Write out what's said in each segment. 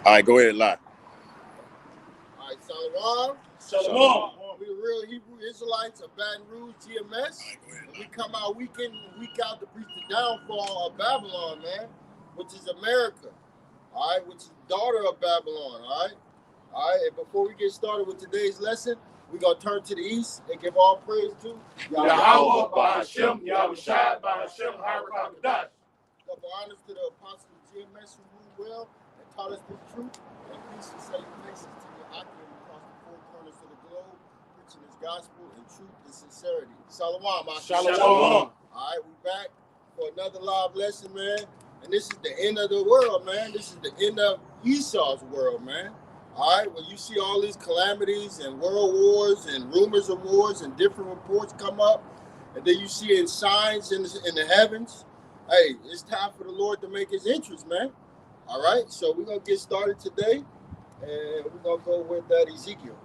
All right, go ahead, lie. All right, Shalom. Shalom. We the real Hebrew Israelites of Baton Rouge, GMS. And we come out week in and week out to preach the downfall of Babylon, man, which is America. All right, which is the daughter of Babylon. All right. And before we get started with today's lesson, we're gonna turn to the east and give all praise to Yahweh, Ba'ashem, Yahushua, Ba'ashem, Harakadash. Double honors to the apostles of GMS who ruled well and taught us the truth, and peace and salutations to the Akim across the four corners of the globe, preaching his gospel in truth and sincerity. Shalom, Shalom. All right, we back for another live lesson, man. And this is the end of the world, man. This is the end of Esau's world, man. All right, well, you see all these calamities and world wars and rumors of wars and different reports come up, and then you see in signs in the heavens. Hey, it's time for the Lord to make his entrance, man. All right, so we're going to get started today, and we're going to go with that Ezekiel.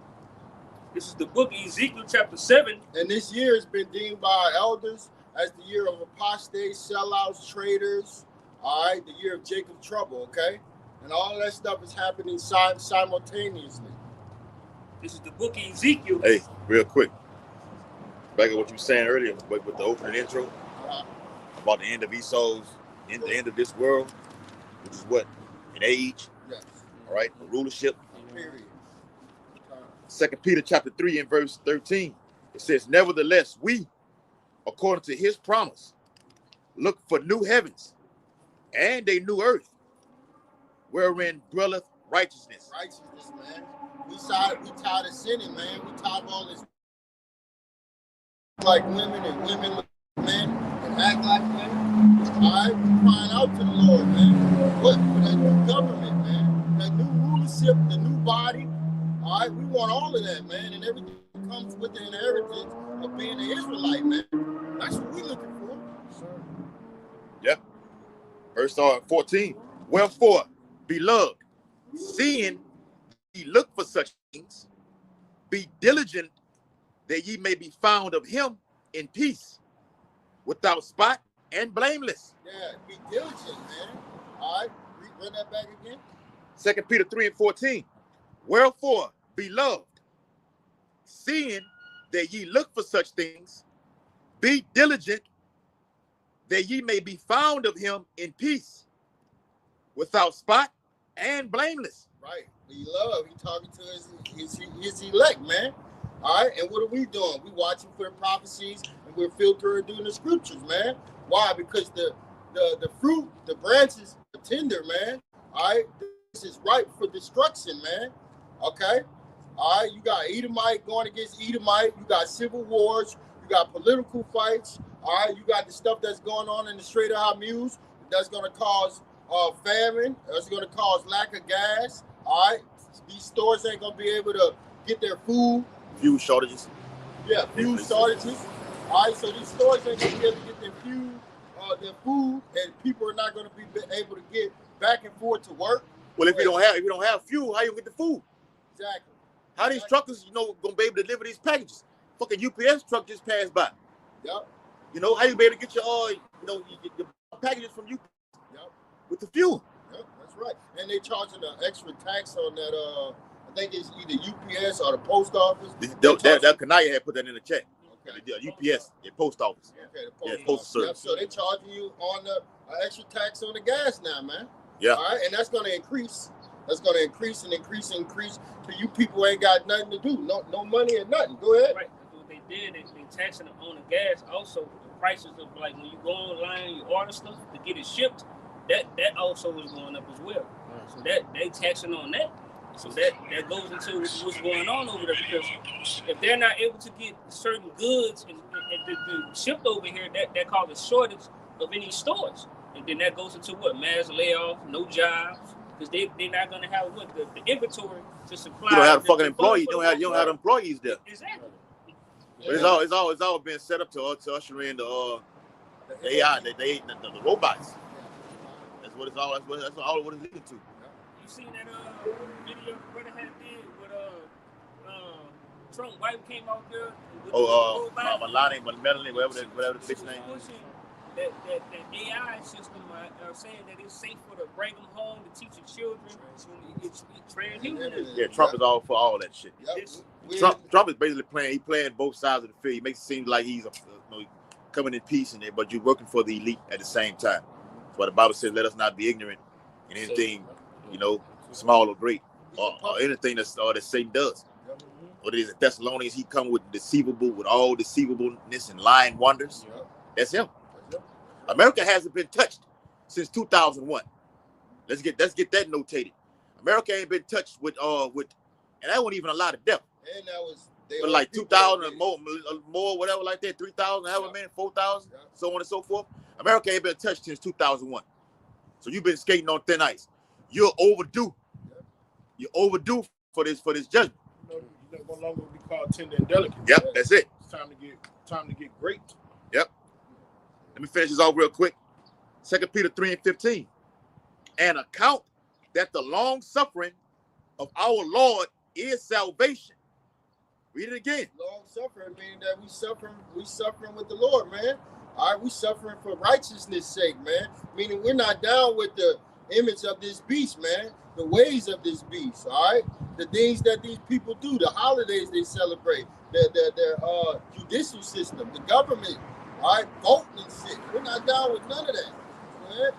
This is the book of Ezekiel, chapter 7. And this year has been deemed by our elders as the year of apostates, sellouts, traitors, all right, the year of Jacob's trouble, okay? And all that stuff is happening simultaneously. This is the book of Ezekiel. Hey, real quick. Back at what you were saying earlier with the opening intro about the end of Esau's, the end of this world, which is what? An age, Yes. all right, a rulership. Period. 2 Peter chapter 3 and verse 13, it says, nevertheless, we, according to his promise, look for new heavens and a new earth, wherein dwelleth righteousness. Righteousness, man. We tired of sinning, man. We tired of all this like women and women like men and act like men. All right, we're crying out to the Lord, man. What? For that new government, man. That new rulership, the new body. All right, we want all of that, man. And everything that comes with the inheritance of being an Israelite, man. That's what we're looking for. Sure. Yeah. Verse 14. Wherefore, beloved, seeing ye look for such things, be diligent that ye may be found of him in peace, without spot and blameless. Yeah, be diligent, man. All right, run that back again. 2 Peter 3 and 14. Wherefore, beloved, seeing that ye look for such things, be diligent that ye may be found of him in peace, without spot and blameless. Right. Beloved, he talking to his elect, man. All right, and what are we doing? We watching for the prophecies, and we're filtering through the scriptures, man. Why? Because the fruit, the branches are tender, man. All right, this is ripe for destruction, man. Okay. All right, you got Edomite going against Edomite. You got civil wars. You got political fights. All right, you got the stuff that's going on in the Strait of Hormuz that's going to cause famine. That's going to cause lack of gas. All right, these stores ain't going to be able to get their food. Fuel shortages. Yeah, fuel shortages. All right, so these stores ain't going to be able to get their food, and people are not going to be able to get back and forth to work. Well, if you don't have fuel, how you get the food? Exactly. How these truckers, gonna be able to deliver these packages? Fucking UPS truck just passed by. Yep. How you be able to get your your packages from UPS? Yep. With the fuel. Yep, that's right. And they charging an extra tax on that. I think it's either UPS or the post office. That Kanaya had put that in the chat. Okay. The UPS, the post office. Okay, the post postal office. service. Yep, so they charging you on the extra tax on the gas now, man. Yeah. All right, and that's going to increase. That's going to increase and increase and increase till you people ain't got nothing to do. No money or nothing. Go ahead. Right. That's what they did. They taxing them on the gas. Also, the prices of, like, when you go online, you order stuff to get it shipped, that also is going up as well. So that they taxing on that. So that goes into what's going on over there, because if they're not able to get certain goods and shipped over here, that causes shortage of any stores. And then that goes into what? Mass layoff, no jobs, because they're not going to have the inventory to supply. You don't have fucking employees. You don't have employees there. Exactly. But it's all been set up to usher in the AI, the robots. That's what it's all. That's all what it's leading to. You seen that video the brother had did with Trump wife came out there. Melanie, whatever the bitch name. that AI system are saying that it's safe to bring them home to teach the children. It's transhumanism. Yeah, Trump is all for all that shit. Yep. Trump is basically playing both sides of the field. He makes it seem like he's coming in peace and but you're working for the elite at the same time. That's why the Bible says, "Let us not be ignorant in anything, small or great, or anything that Satan does." What it is, Thessalonians, he come with all deceivableness and lying wonders. Yep. That's him. America hasn't been touched since 2001. Let's get that notated. America ain't been touched with and that wasn't even a lot of death. And that was But like 2,000 or more, whatever like that, 3,000, however many, 4,000, so on and so forth. America ain't been touched since 2001. So you've been skating on thin ice. You're overdue. You're overdue for this judgment. You no longer be called tender and delicate. Yep, that's it. It's time to get great. Yep. Let me finish this off real quick. 2 Peter 3:15. And account that the long suffering of our Lord is salvation. Read it again. Long suffering meaning that we suffering with the Lord, man. All right, we suffering for righteousness' sake, man. Meaning we're not down with the image of this beast, man. The ways of this beast, all right? The things that these people do, the holidays they celebrate, their judicial system, the government, all right, voting and shit. We're not down with none of that, man.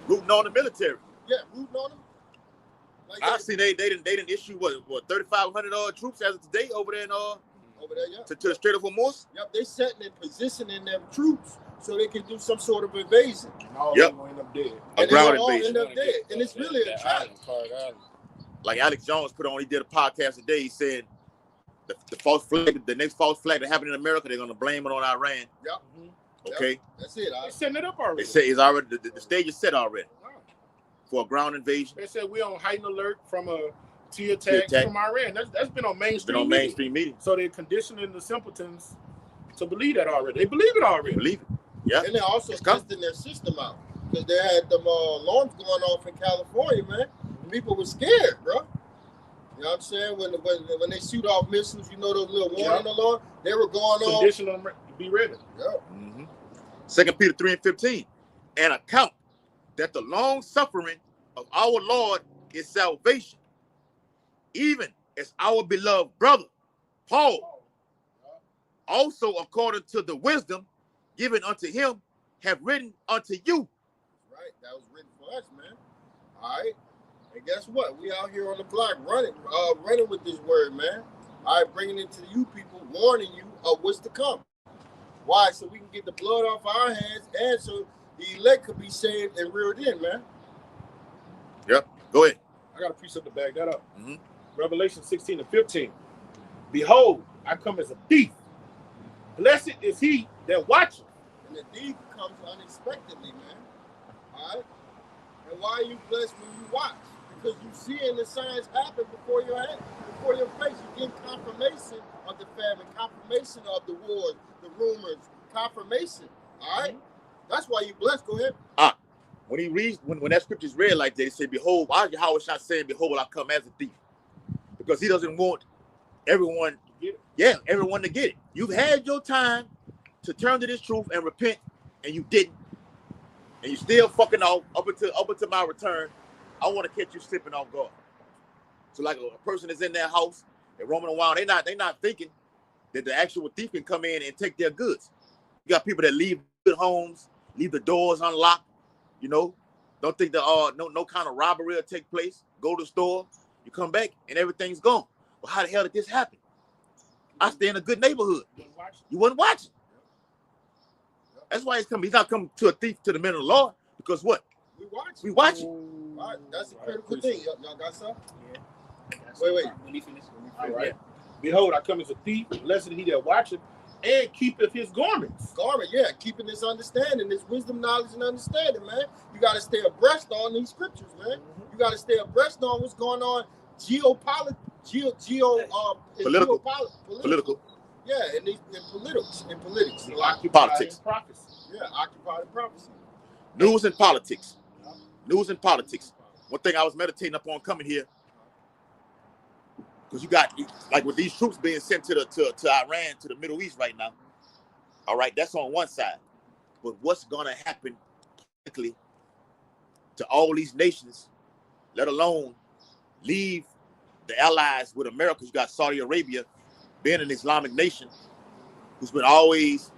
Rooting on the military. Yeah, rooting on them. Like I see they didn't issue what 3,500 troops as of today over there in over there, yeah. to the Strait of Hormuz. Yep, they setting and positioning their troops so they can do some sort of invasion. All Yep. of them end up dead. A ground all invasion. end up dead, and it's really a trap. Like Alex Jones he did a podcast today. He said the false flag, the next false flag that happened in America, they're gonna blame it on Iran. Yep. Okay. Yep. That's it. They're setting it up already. They say it's already the stage is set already for a ground invasion. They said we're on heightened alert from a T attack from Iran. That's been on mainstream. Media. So they're conditioning the simpletons to believe that already. They believe it already. Believe it. Yeah. And they're also testing their system out because they had them alarms going off in California, man. People were scared, bro. You know what I'm saying? When they shoot off missiles, those little warning alarms, they were going off. Condition them to be ready. Yep. 2 Peter 3:15. And account that the long suffering of our Lord is salvation, even as our beloved brother Paul, also according to the wisdom given unto him, have written unto you. Right, that was written for us, man. All right, and guess what? We out here on the block running with this word, man. All right, bringing it to you people, warning you of what's to come. Why? So we can get the blood off our hands, and so the elect could be saved and reared in, man. Yep. Go ahead. I got a precept to back that up. Revelation 16:15. Behold, I come as a thief. Blessed is he that watcheth. And the thief comes unexpectedly, man. All right? And why are you blessed when you watch? Because you seeing the signs happen before your head, before your face. You get confirmation of the famine, confirmation of the wars, the rumors, confirmation. All right? That's why you blessed. Go ahead. When he reads, when that scripture is read like that, he said, "Behold," why is Yahweh not saying, "Behold, I come as a thief"? Because he doesn't want everyone to get it. You've had your time to turn to this truth and repent, and you didn't, and you still fucking off up until my return. I want to catch you slipping off guard. So like a person is in their house and roaming around, they not thinking that the actual thief can come in and take their goods. You got people that leave good homes, leave the doors unlocked. Don't think that no kind of robbery will take place. Go to the store, you come back, and everything's gone. Well, how the hell did this happen? I stay in a good neighborhood. You wasn't watching. That's why he's coming. He's not coming to a thief, to the men of the Lord, because what? We watching. All right, that's a critical thing. Y'all got some? Yeah. Wait. When he finished. All right. Behold, I come as a thief. Blessed is he that watcheth and keepeth his garments. Keeping this understanding, this wisdom, knowledge, and understanding, man. You got to stay abreast on these scriptures, man. You got to stay abreast on what's going on geopolitical. Yeah, in politics. Politics. Prophecy. Yeah, occupied prophecy. News and politics. One thing I was meditating upon coming here, because you got, like, with these troops being sent to Iran, to the Middle East right now. All right, that's on one side. but what's going to happen politically to all these nations, let alone leave the allies with America? You got Saudi Arabia being an Islamic nation who's been always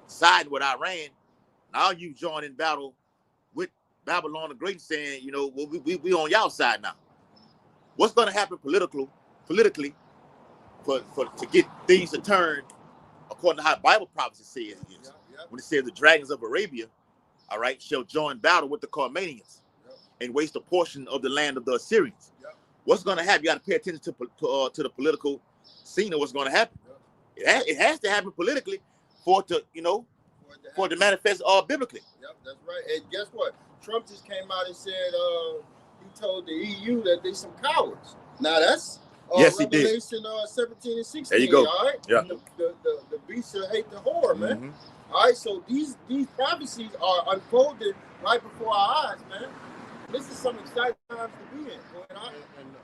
siding with Iran. Now you join in battle with Babylon the Great, saying, you know, well, we on y'all side now. What's going to happen politically for to get things to turn according to how Bible prophecy says it is? When it says the dragons of Arabia, all right, shall join battle with the Carmanians and waste a portion of the land of the Assyrians. What's going to happen? You got to pay attention to the political scene of what's going to happen. It has to happen politically for it to, you know, for it to manifest biblically. Yep, that's right. And guess what? Trump just came out and said he told the EU that they some cowards. Now that's yes, he did. Revelation 17 and 16. There you go. All right. Yeah. The beast shall hate the whore, man. Mm-hmm. All right. So these prophecies are unfolding right before our eyes, man. This is some exciting times to be in.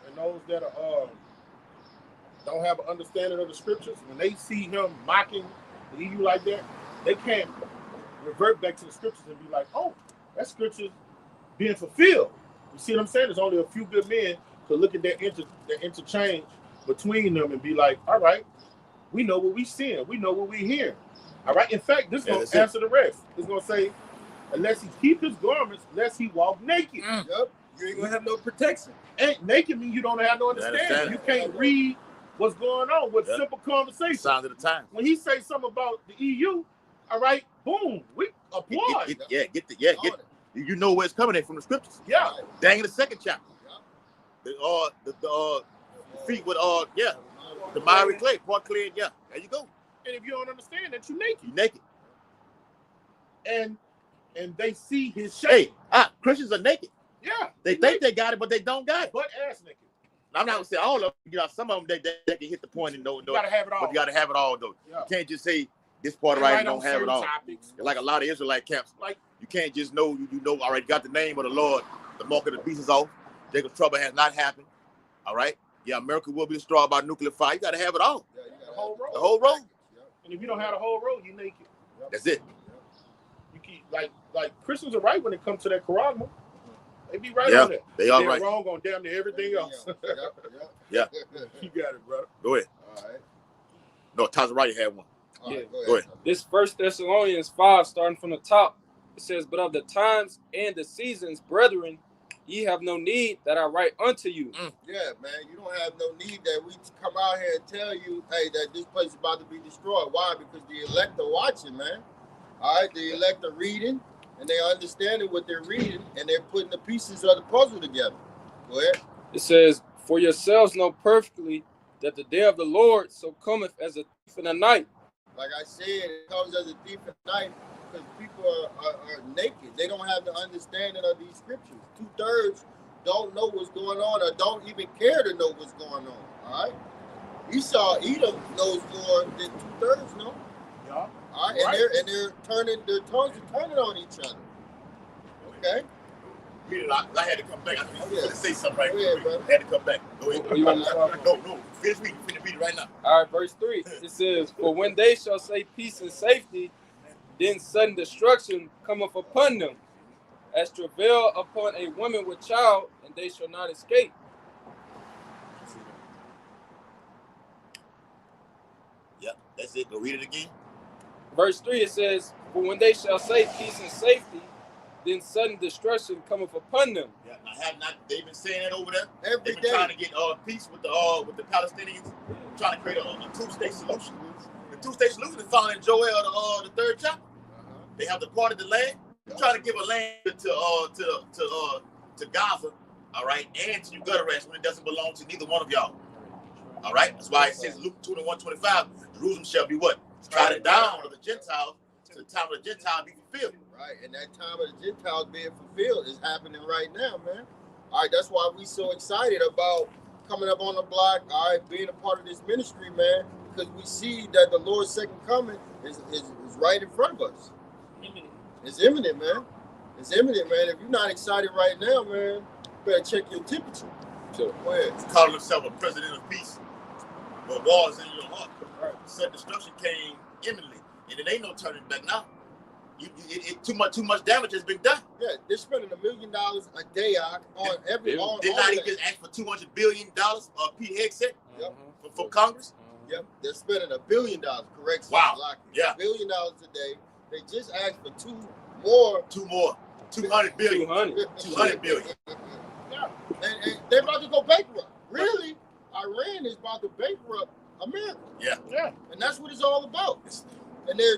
And those that are don't have an understanding of the scriptures, when they see him mocking the EU like that, they can't revert back to the scriptures and be like, oh, that scripture's being fulfilled. You see what I'm saying? There's only a few good men to look at that interchange between them and be like, all right, we know what we seeing. We know what we hearing. All right. In fact, this is going to answer the rest. It's going to say, unless he keep his garments, lest he walk naked. Yep. You ain't going to have no protection. And naked means you don't have no understanding. You can't read what's going on with simple conversation. Signs of the time. When he say something about the EU, all right, boom, we applaud. You know where it's coming in from the scriptures. Yeah. Dang, in the second chapter. The feet with the miry clay, part clear. Yeah, there you go. And if you don't understand that, you're naked. You're naked. And they see his shape. Hey, Christians are naked. Yeah. They think they got it, but they don't got it. Butt ass naked. I'm not gonna say all of them. You know, some of them they can hit the point and know. You gotta have it all. But you gotta have it all though. Yeah. You can't just say this part right and don't have it all. Topics. Like a lot of Israelite camps. Like you can't just know you know already got the name of the Lord. The mark of the beast is off. Jacob's trouble has not happened. All right. Yeah, America will be destroyed by nuclear fire. You gotta have it all. Yeah, the whole road. The whole road. And if you don't have the whole road, you're naked. That's it. You keep like Christians are right when it comes to that Quran. They be right on that. They are They're right. Wrong on damn near everything else. Yeah. You got it, brother. Go ahead. All right. No, Tazarite had one. Go ahead. This 1 Thessalonians 5, starting from the top, it says, "But of the times and the seasons, brethren, ye have no need that I write unto you." Yeah, man, you don't have no need that we come out here and tell you, hey, that this place is about to be destroyed. Why? Because the elect are watching, man. All right, the elect are reading, and they're understanding what they're reading, and they're putting the pieces of the puzzle together. Go ahead. It says, "For yourselves know perfectly that the day of the Lord so cometh as a thief in the night." Like I said, it comes as a thief in the night because people are naked. They don't have the understanding of these scriptures. 2/3 don't know what's going on or don't even care to know what's going on. All right. Edom knows more than 2/3 know. Yeah. All right. And they're turning, their tongues are turning on each other. Okay. I had to come back. I was going to say something right quick. I had to come back. Go ahead. You want to talk? No. Finish reading right now. All right, verse 3. It says, "For when they shall say peace and safety, then sudden destruction cometh upon them, as travail upon a woman with child, and they shall not escape." Yep, that's it. Go read it again. Verse 3, it says, "For when they shall say peace and safety, then sudden destruction cometh upon them." Yeah, now they've been saying that over there. Every They've been day. trying to get peace with the Palestinians, trying to create a two-state solution. The two-state solution is found in Joel, the 3rd chapter. They have departed the land. They're trying to give a land to Gaza, all right, and to Gutterrest when it doesn't belong to neither one of y'all. All right, that's why it says Luke 21:25, Jerusalem shall be what? Trodden down of the Gentiles, to the time of the Gentiles be fulfilled. Right, and that time of the Gentiles being fulfilled is happening right now, man. All right, that's why we so excited about coming up on the block, all right, being a part of this ministry, man, because we see that the Lord's second coming is right in front of us. It's imminent, man. It's imminent, man. If you're not excited right now, man, you better check your temperature. So, go ahead. He's calling himself a president of peace, but war is in your heart. Sudden destruction came imminently, and it ain't no turning back now. too much damage has been done. Yeah, they're spending $1 million a day on every. Did not he just ask for $200 billion Pete Hegseth for Congress? Yep, they're spending $1 billion. Correct. Wow. Yeah. $1 billion a day. They just asked for two more. 200 billion. 200 billion. Yeah. And they're about to go bankrupt. Really, Iran is about to bankrupt America. Yeah. Yeah. And that's what it's all about. And they're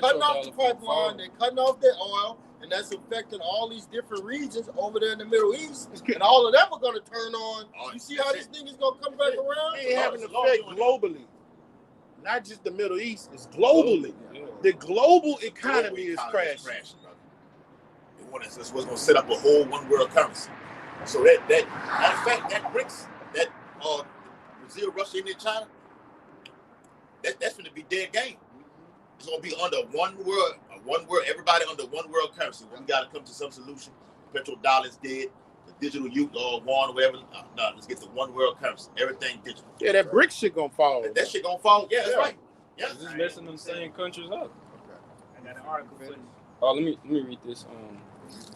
cutting off the pipeline, they're cutting off their oil, and that's affecting all these different regions over there in the Middle East. And all of them are going to turn on. You see how this thing is going to come back around? They have an effect globally. Not just the Middle East, it's globally. The global economy is crashing. That's what's going to set up a whole one world currency. So that matter of fact, that BRICS, that Brazil, Russia, India, China, that's going to be dead game. It's going to be under one world, everybody under one world currency. We got to come to some solution. The petrodollar is dead. The digital yuan or whatever. No, let's get to one world currency. Everything digital. Yeah, that BRICS shit going to fall. That shit going to fall. Yeah, that's right. Yeah. It's just messing them same countries up. I got an article for you. Oh, let me read this.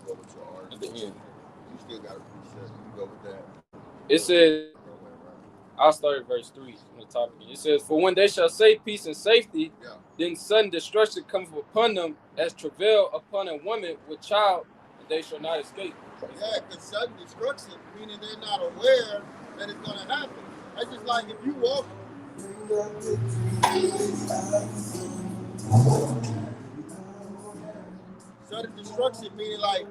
Go with your art. At the end. You still got to preset. You go with that. It says, I'll start at verse 3 on the top again. It says, for when they shall say peace and safety, then sudden destruction cometh upon them as travail upon a woman with child, and they shall not escape. Yeah, because sudden destruction, meaning they're not aware that it's going to happen. That's just like if you walk. Sudden destruction meaning like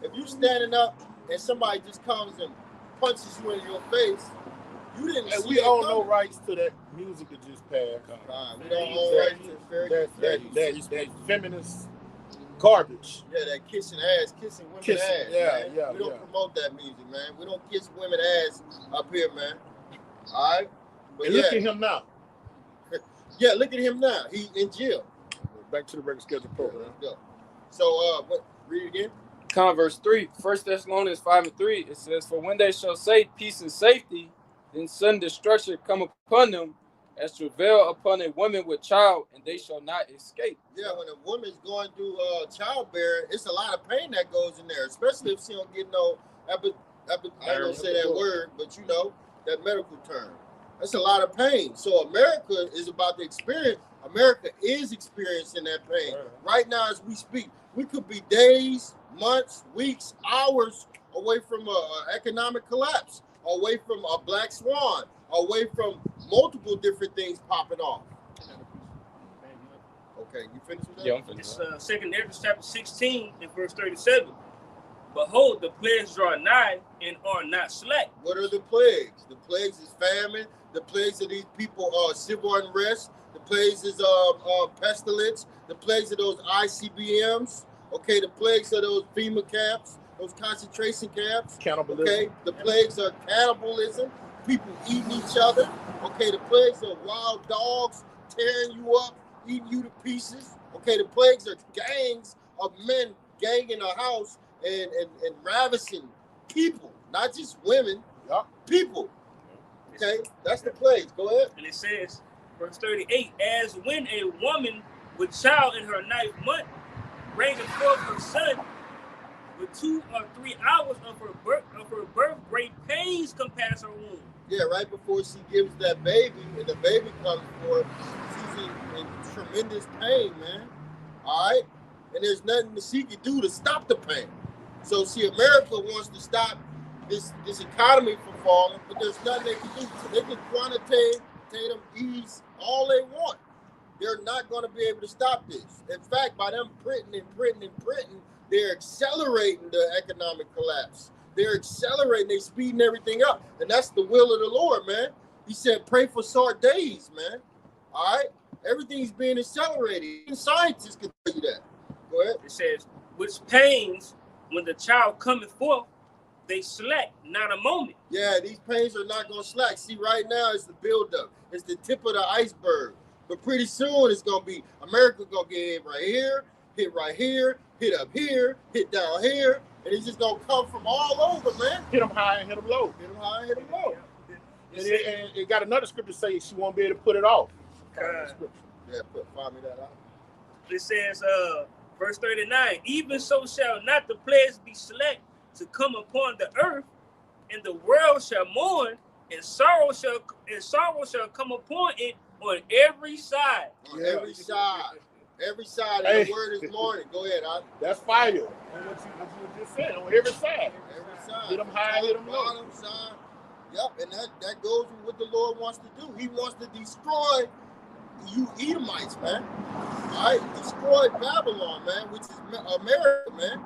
if you standing up and somebody just comes and punches you in your face, you didn't see we own no rights to that music that just passed. We don't own rights to that feminist garbage. Yeah, that kissing women ass. Yeah. We don't promote that music, man. We don't kiss women ass up here, man. All right. But and look at him now. Yeah, look at him now. He in jail. Back to the regular scheduled program. Let's go. So, read it again. Verse 3, 1 Thessalonians 5:3, it says, for when they shall say peace and safety, then sudden destruction come upon them as travail upon a woman with child, and they shall not escape. Yeah, when a woman's going through childbearing, it's a lot of pain that goes in there, especially if she don't get no, I ain't gonna say that word, but you know, that medical term. That's a lot of pain. So America is about to experience, America is experiencing that pain. Right now as we speak, we could be days, months, weeks, hours away from an economic collapse, away from a black swan, away from multiple different things popping off. Okay, you finished with that? Yeah, I'm finished. It's 2 Ezra chapter 16 and verse 37. Behold, the plagues draw nigh and are not slack. What are the plagues? The plagues is famine. The plagues of these people are civil unrest. The plagues is pestilence. The plagues of those ICBMs. Okay, the plagues of those FEMA camps, those concentration camps. Cannibalism. Okay, the plagues are cannibalism. People eating each other. Okay, the plagues are wild dogs tearing you up, eating you to pieces. Okay, the plagues are gangs of men ganging a house and ravishing people, not just women, people. Okay, that's the plagues. Go ahead. And it says, verse 38, as when a woman with child in her 9th month bringeth forth her son, with 2 or 3 hours of her birth, great pains compass her womb. Yeah, right before she gives that baby, and the baby comes forth, she's in tremendous pain, man. All right, and there's nothing that she can do to stop the pain. So, see, America wants to stop this economy from falling, but there's nothing they can do. So they can quantitate them, ease all they want. They're not going to be able to stop this. In fact, by them printing, they're accelerating the economic collapse. They're accelerating, they're speeding everything up. And that's the will of the Lord, man. He said, pray for short days, man. All right? Everything's being accelerated. Even scientists can tell you that. Go ahead. It says, which pains, when the child cometh forth, they slack not a moment. Yeah, these pains are not going to slack. See, right now it's the buildup. It's the tip of the iceberg. But pretty soon it's going to be, America going to get hit right here, hit up here, hit down here. And it's just going to come from all over, man. Hit them high and hit them low. Hit them high and hit them low. And it got another scripture say she won't be able to put it off. Yeah, find me that out. It says, Verse 39, even so shall not the plagues be select to come upon the earth, and the world shall mourn, and sorrow shall come upon it on every side. On every side. Every side Hey. of the word is morning. Go ahead, Art. That's fire. On what you just said, on every side. Every side. Hit them high, hit them low. Bottom side. Yep, and that goes with what the Lord wants to do. He wants to destroy you Edomites, man. All right, destroy Babylon, man, which is America, man.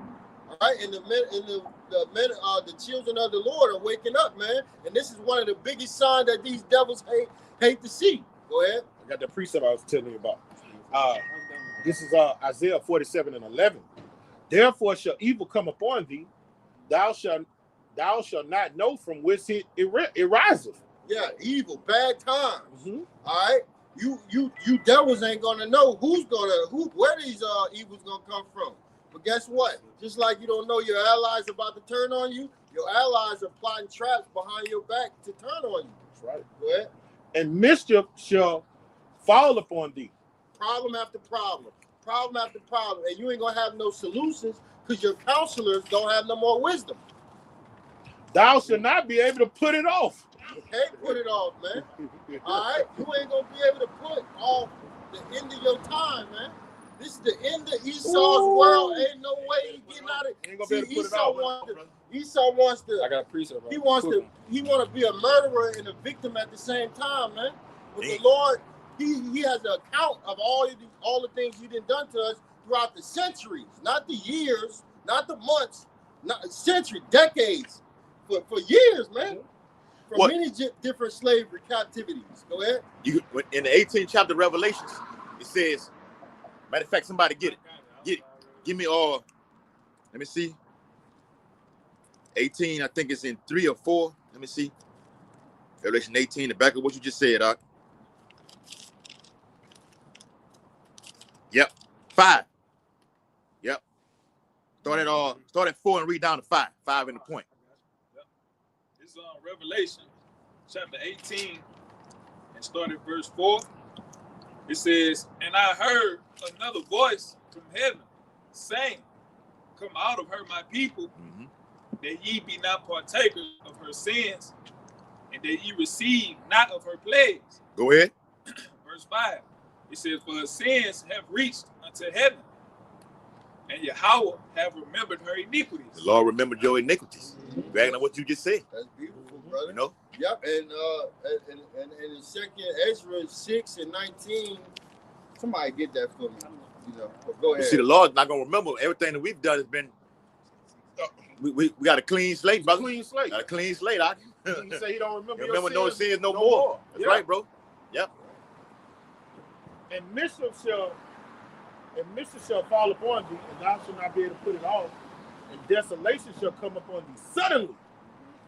All right, and the children of the Lord are waking up, man. And this is one of the biggest signs that these devils hate to see. Go ahead. I got the precept I was telling you about. This is Isaiah 47:11. Therefore shall evil come upon thee, thou shalt not know from whence it riseth. Yeah, evil, bad times. Mm-hmm. All right, you devils ain't gonna know where these evils gonna come from. But guess what? Just like you don't know your allies about to turn on you, your allies are plotting traps behind your back to turn on you. That's right. Go ahead. And mischief shall fall upon thee. Problem after problem, and you ain't gonna have no solutions because your counselors don't have no more wisdom. Thou shalt not be able to put it off. You can't put it off, man. All right, you ain't gonna be able to put off the end of your time, man. This is the end of Esau's world. Ain't no way he getting out of it. Ain't gonna be able to put it off. Esau wants to. I got a precept. He wants to be a murderer and a victim at the same time, man. But the Lord, he has an account of all the things he done to us throughout the centuries, not the years, not the months, not centuries, decades, for years, man. From many different slavery captivities. Go ahead. In the 18th chapter of Revelations, it says, matter of fact, somebody get it. Give me all. Let me see. 18, I think it's in 3 or 4. Let me see. Revelation 18, the back of what you just said, Doc. Yep. 5. Yep. Start at 4 and read down to 5. 5 in the point. It's Revelation chapter 18 and start at verse 4. It says, and I heard another voice from heaven saying, come out of her, my people, that ye be not partakers of her sins, and that ye receive not of her plagues. Go ahead. Verse 5. It says, for her sins have reached unto heaven, and Yahweh have remembered her iniquities. The Lord remembered your iniquities. Back on what you just said. That's beautiful, brother. You know? Yep, and in 2nd Ezra 6 and 19, somebody get that for me. You know, but go ahead. You see, the Lord's not gonna remember everything that we've done has been. We got a clean slate, brother. Clean slate. Got a clean slate. He say he don't remember. No sins no more. That's right, bro. Yep. And mischief shall fall upon thee, and thou shalt not be able to put it off. And desolation shall come upon thee suddenly,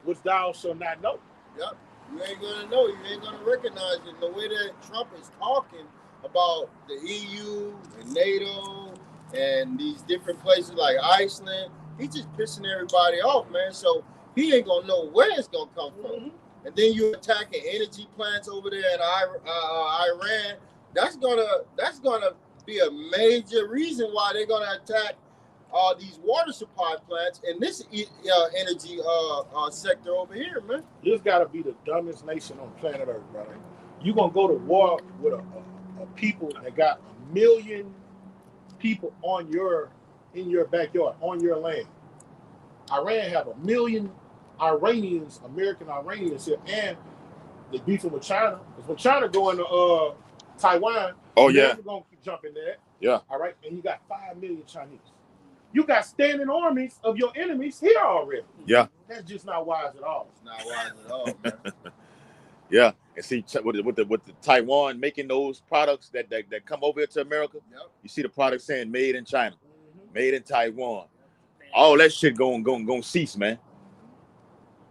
which thou shalt not know. Yep. You ain't gonna know. You ain't gonna recognize it. The way that Trump is talking about the EU and NATO and these different places like Iceland, he's just pissing everybody off, man. So he ain't gonna know where it's gonna come from. And then you're attacking energy plants over there in Iran. That's gonna be a major reason why they're gonna attack these water supply plants in this energy sector over here, man. This gotta be the dumbest nation on planet Earth, brother. You gonna go to war with a people that got 1 million people in your backyard, on your land. Iran have 1 million Iranians, American Iranians here, and they beefing with China. Because when China go into Taiwan, they're gonna jump in there. Yeah. All right, and you got 5 million Chinese. You got standing armies of your enemies here already. Yeah. That's just not wise at all. It's not wise at all, man. Yeah. And see, with the Taiwan making those products that come over here to America, you see the product saying made in China, made in Taiwan. All that shit going cease, man.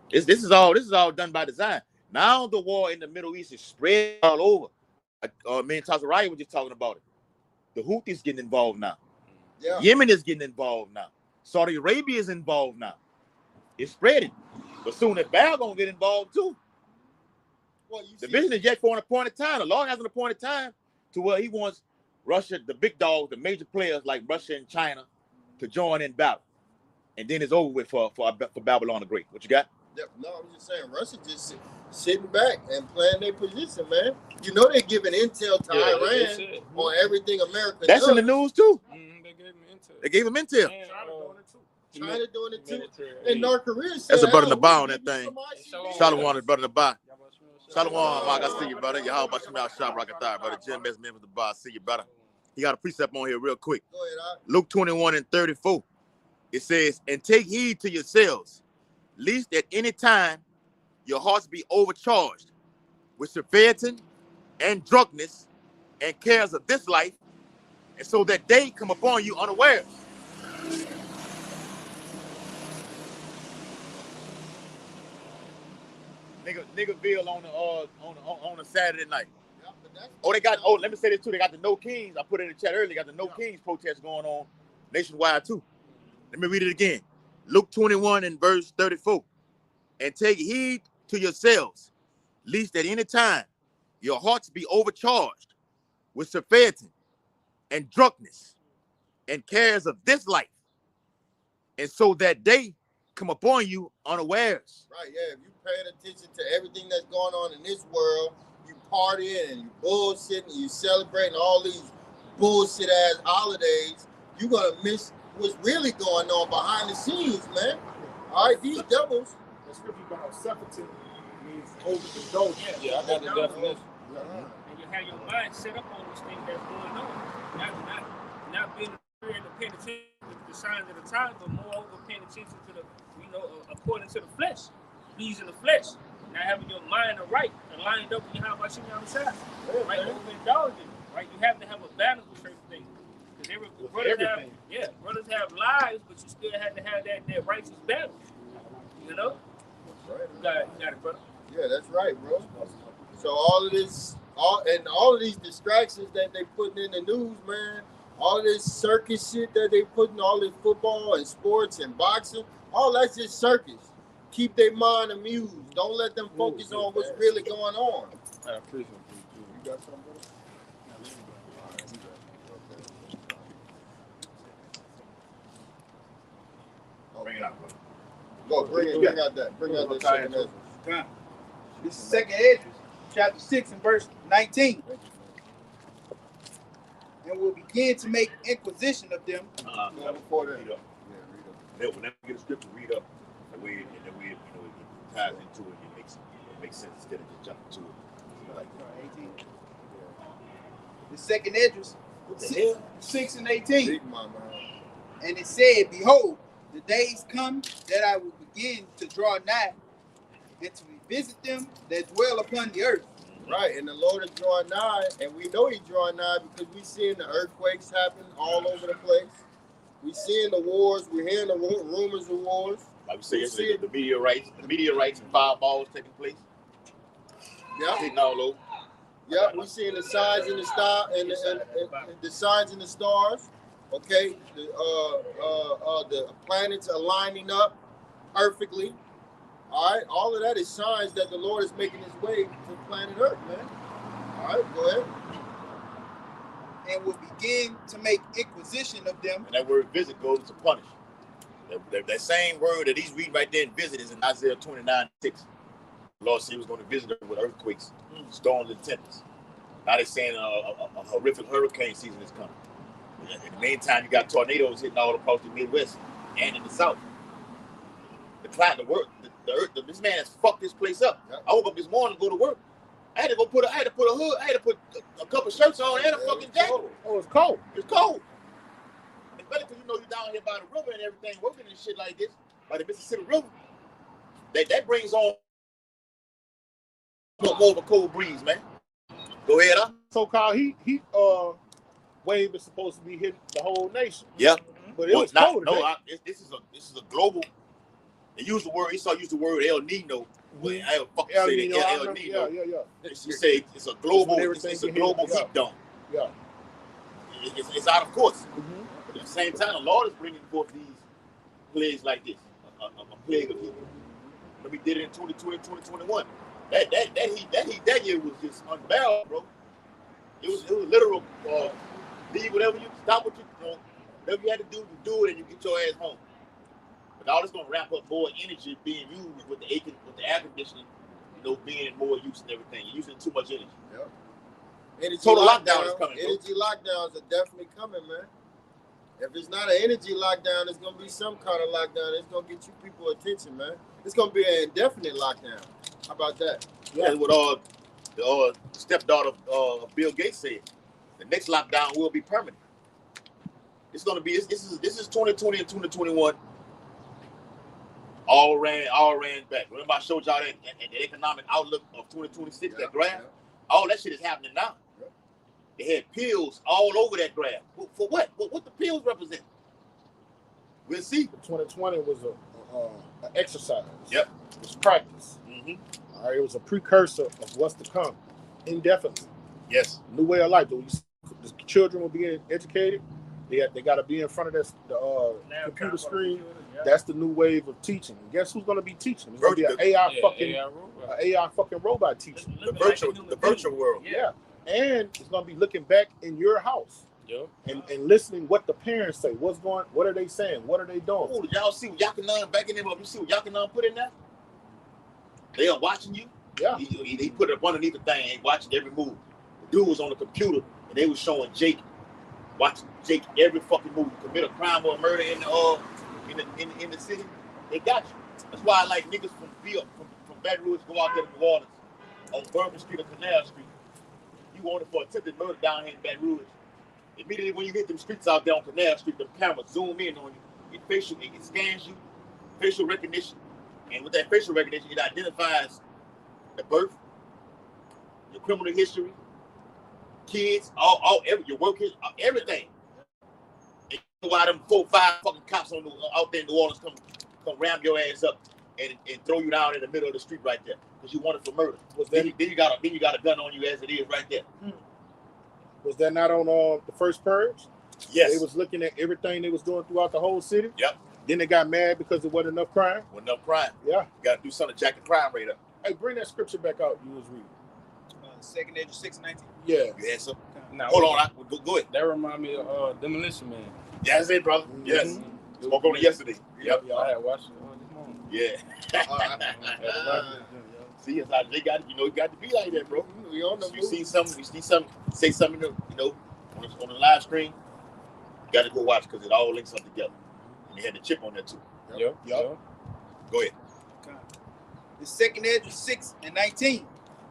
This is all done by design. Now the war in the Middle East is spread all over. Me and Tazariah were just talking about it. The Houthis getting involved now. Yeah. Yemen is getting involved now. Saudi Arabia is involved now. It's spreading. But soon that Baal gonna get involved too. Well, the vision is yet for an appointed time. The Lord has an appointed time to where he wants Russia, the big dogs, the major players like Russia and China, to join in battle, and then it's over with for Babylon the Great. What you got? Yep. No, I'm just saying, Russia just sitting back and playing their position, man. You know they're giving intel to Iran on everything America That's does. in the news too. They gave him intel. They gave him intel. China doing it too. And North Korea said, That's a brother in the "Hey, bar on we'll that give you thing. some ICBMs." Shalom is brother in the bar. Shalom, Mark. I see you, brother. How about you now, Shop Rocket Thigh, brother? GMS member of the bar. I see you, brother. He got a precept on here real quick. Go ahead, Ike. Luke 21:34. It says, "And take heed to yourselves, lest at any time your hearts be overcharged with surfeiting and drunkenness and cares of this life, and so that day come upon you unawares." Niggerville on a Saturday night. Yeah, but that's They got. Let me say this too. They got the No Kings. I put it in the chat earlier. They got the No Kings protest going on nationwide too. Let me read it again. Luke 21:34. "And take heed to yourselves, lest at any time your hearts be overcharged with surfeiting and drunkenness and cares of this life, and so that day come upon you unawares." right. Yeah, if you paying attention to everything that's going on in this world, you partying and you bullshitting, you celebrating all these bullshit ass holidays, you're gonna miss what's really going on behind the scenes, man. All right, these devils. The scripture about Sephardim means overindulgence. Yeah, I got the definition. And you have your mind set up on those things that's going on. Not being afraid to pay attention to the signs of the time, but moreover paying attention to the, according to the flesh, pleasing the flesh. Not having your mind right and lined up when you have Hashem outside. Right, overindulging. Right, you have to have a balance with certain things. Because brothers have lives, but you still have to have that righteous balance. You know? Right. You got it, brother. Yeah, that's right, bro. So all of this, all of these distractions that they putting in the news, man, all of this circus shit that they putting, all this football and sports and boxing, all that's just circus. Keep their mind amused. Don't let them focus on what's really going on. I appreciate you. You got something, brother? Bring it out, brother. Go, bring out that second Ezra. This is 2nd Ezra, chapter 6 and verse 19. And will begin to make inquisition of them. Before that. Read up. Whenever you get a scripture, read up. And it ties into it. It makes sense instead of just jumping to it. Like 18. The 2nd Ezra, 6 and 18. And it said, "Behold, the days come that I will begin to draw nigh and to revisit them that dwell upon the earth." Right, and the Lord is drawing nigh, and we know He's drawing nigh because we're seeing the earthquakes happen all over the place. We're seeing the wars. We're hearing the rumors of wars. Like we say yesterday, the meteorites and fireballs taking place. Yeah, Hitting all over. yeah, we're seeing the signs in the star and the signs in the stars. Okay, the planets are lining up perfectly. All right, all of that is signs that the Lord is making His way to planet Earth, man. All right, go ahead. And will begin to make inquisition of them. And that word visit goes to punish. That same word that he's reading right there in visit is in Isaiah 29:6. The Lord said He was going to visit them with earthquakes, storms, and tempests. Now they're saying a horrific hurricane season is coming. In the meantime, you got tornadoes hitting all across the Midwest and in the South. The climate, the earth, this man has fucked this place up. Yep. I woke up this morning to go to work. I had to put a hood. I had to put a couple shirts on and a fucking jacket. Oh, it's cold. It's cold. Especially because you're down here by the river and everything, working and shit like this, by the Mississippi River. That brings on more of a cold breeze, man. Go ahead, huh? So-called heat wave is supposed to be hitting the whole nation. Yeah, but it was cold. This is a global. They use the word. Esau used the word El Nino. Well, I don't fucking say that. El Nino. Yeah. She say it's a global. It's a global heat dome. Yeah. It's out of course. Mm-hmm. But at the same time, the Lord is bringing forth these plagues like this. A plague of heat. But we did it in 2020, 2021. That heat that year was just unbearable, bro. It was literal leave whatever you stop what you whatever you had to do it, and you get your ass home. But all this gonna wrap up more energy being used with the air conditioning, being more use and everything. You're using too much energy. Yep. Energy Total lockdown is coming. Energy lockdowns are definitely coming, man. If it's not an energy lockdown, it's gonna be some kind of lockdown. It's gonna get you people attention, man. It's gonna be an indefinite lockdown. How about that? Yeah, that's what the stepdaughter of Bill Gates said. The next lockdown will be permanent. It's gonna be this is 2020 and 2021. All ran back. Remember I showed y'all that the economic outlook of 2026, that graph? Yeah. All that shit is happening now. Yeah. They had pills all over that graph. For what? What the pills represent? We'll see. 2020 was an exercise. Yep. It was practice. Mm-hmm. All right, it was a precursor of what's to come indefinitely. Yes. New way of life. The children will be educated. They got to be in front of the computer screen. That's the new wave of teaching. And guess who's going to be teaching? It's going to be an AI fucking robot teaching. The virtual world. Yeah. And it's going to be looking back in your house. Yep. And listening what the parents say. What are they saying? What are they doing? Oh, did y'all see what Yakanan backing him up? You see what Yakanan put in there? They are watching you. Yeah. He put it up underneath the thing and watching every move. The dude was on the computer and they was showing Jake, watching Jake every fucking move. Commit a crime or a murder in the city. They got you. That's why I like niggas from Baton Rouge go out there to New Orleans on Bourbon Street or Canal Street. You wanted for attempted murder down here in Baton Rouge. Immediately when you hit them streets out there on Canal Street, the camera zoom in on you. It scans you, facial recognition. And with that facial recognition, it identifies the birth, your criminal history, kids, your work history, everything. And you know why them 4 or 5 fucking cops out there in New Orleans come ram your ass up and throw you down in the middle of the street right there because you wanted for murder. Then you got a gun on you as it is right there. Was that not on the first purge? Yes. They was looking at everything they was doing throughout the whole city. Yep. Then they got mad because there wasn't enough crime. Wasn't enough crime. Yeah. You got to do something to jack the crime rate up. Hey, bring that scripture back out you was reading. 2nd Edge 6:19. Yeah. You had some? Now, hold on. Go ahead. That remind me of Demolition Man. Yeah, that's it, brother. Mm-hmm. Yes. Spoke on it yesterday. Yep. I had watched it this morning. Yeah. See, it's like they got it got to be like that, bro. You see something, say something, on the live screen, you got to go watch because it all links up together. And they had the chip on there too. Yep. Go ahead. Okay. The 2nd Edge 6:19,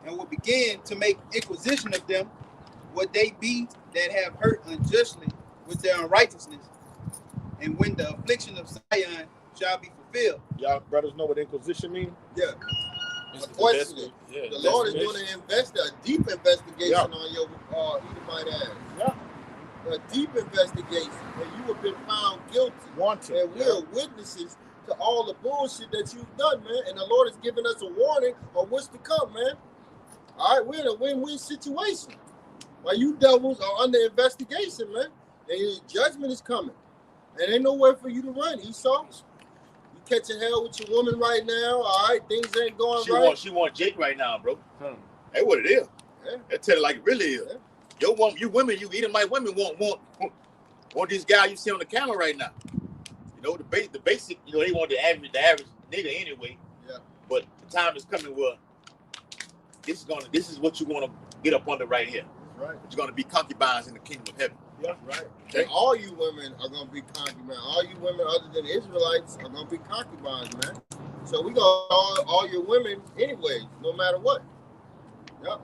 and will begin to make inquisition of them what they be that have hurt unjustly with their unrighteousness, and when the affliction of Zion shall be fulfilled. Y'all brothers know what inquisition means? Yeah. The Lord is going to invest a deep investigation on your Edomite ass. Yeah. A deep investigation, and you have been found guilty. Wanted. And we're witnesses to all the bullshit that you've done, man. And the Lord is giving us a warning of what's to come, man. All right, we're in a win-win situation. While you devils are under investigation, man. And your judgment is coming. And ain't nowhere for you to run, Esau. Catching hell with your woman right now, all right? Things ain't going right. She want Jake right now, bro. That's what it is. Yeah. They tell it like it really is. Yeah. You Edomite women want these guys you see on the camera right now. The basic, they want the average nigga anyway. Yeah. But the time is coming where this is what you want to get up under right here. Right. You're gonna be concubines in the kingdom of heaven. Yeah, right. Okay. And all you women are gonna be concubines. All you women other than Israelites are gonna be concubines, man. So we got all your women anyway, no matter what. Yep.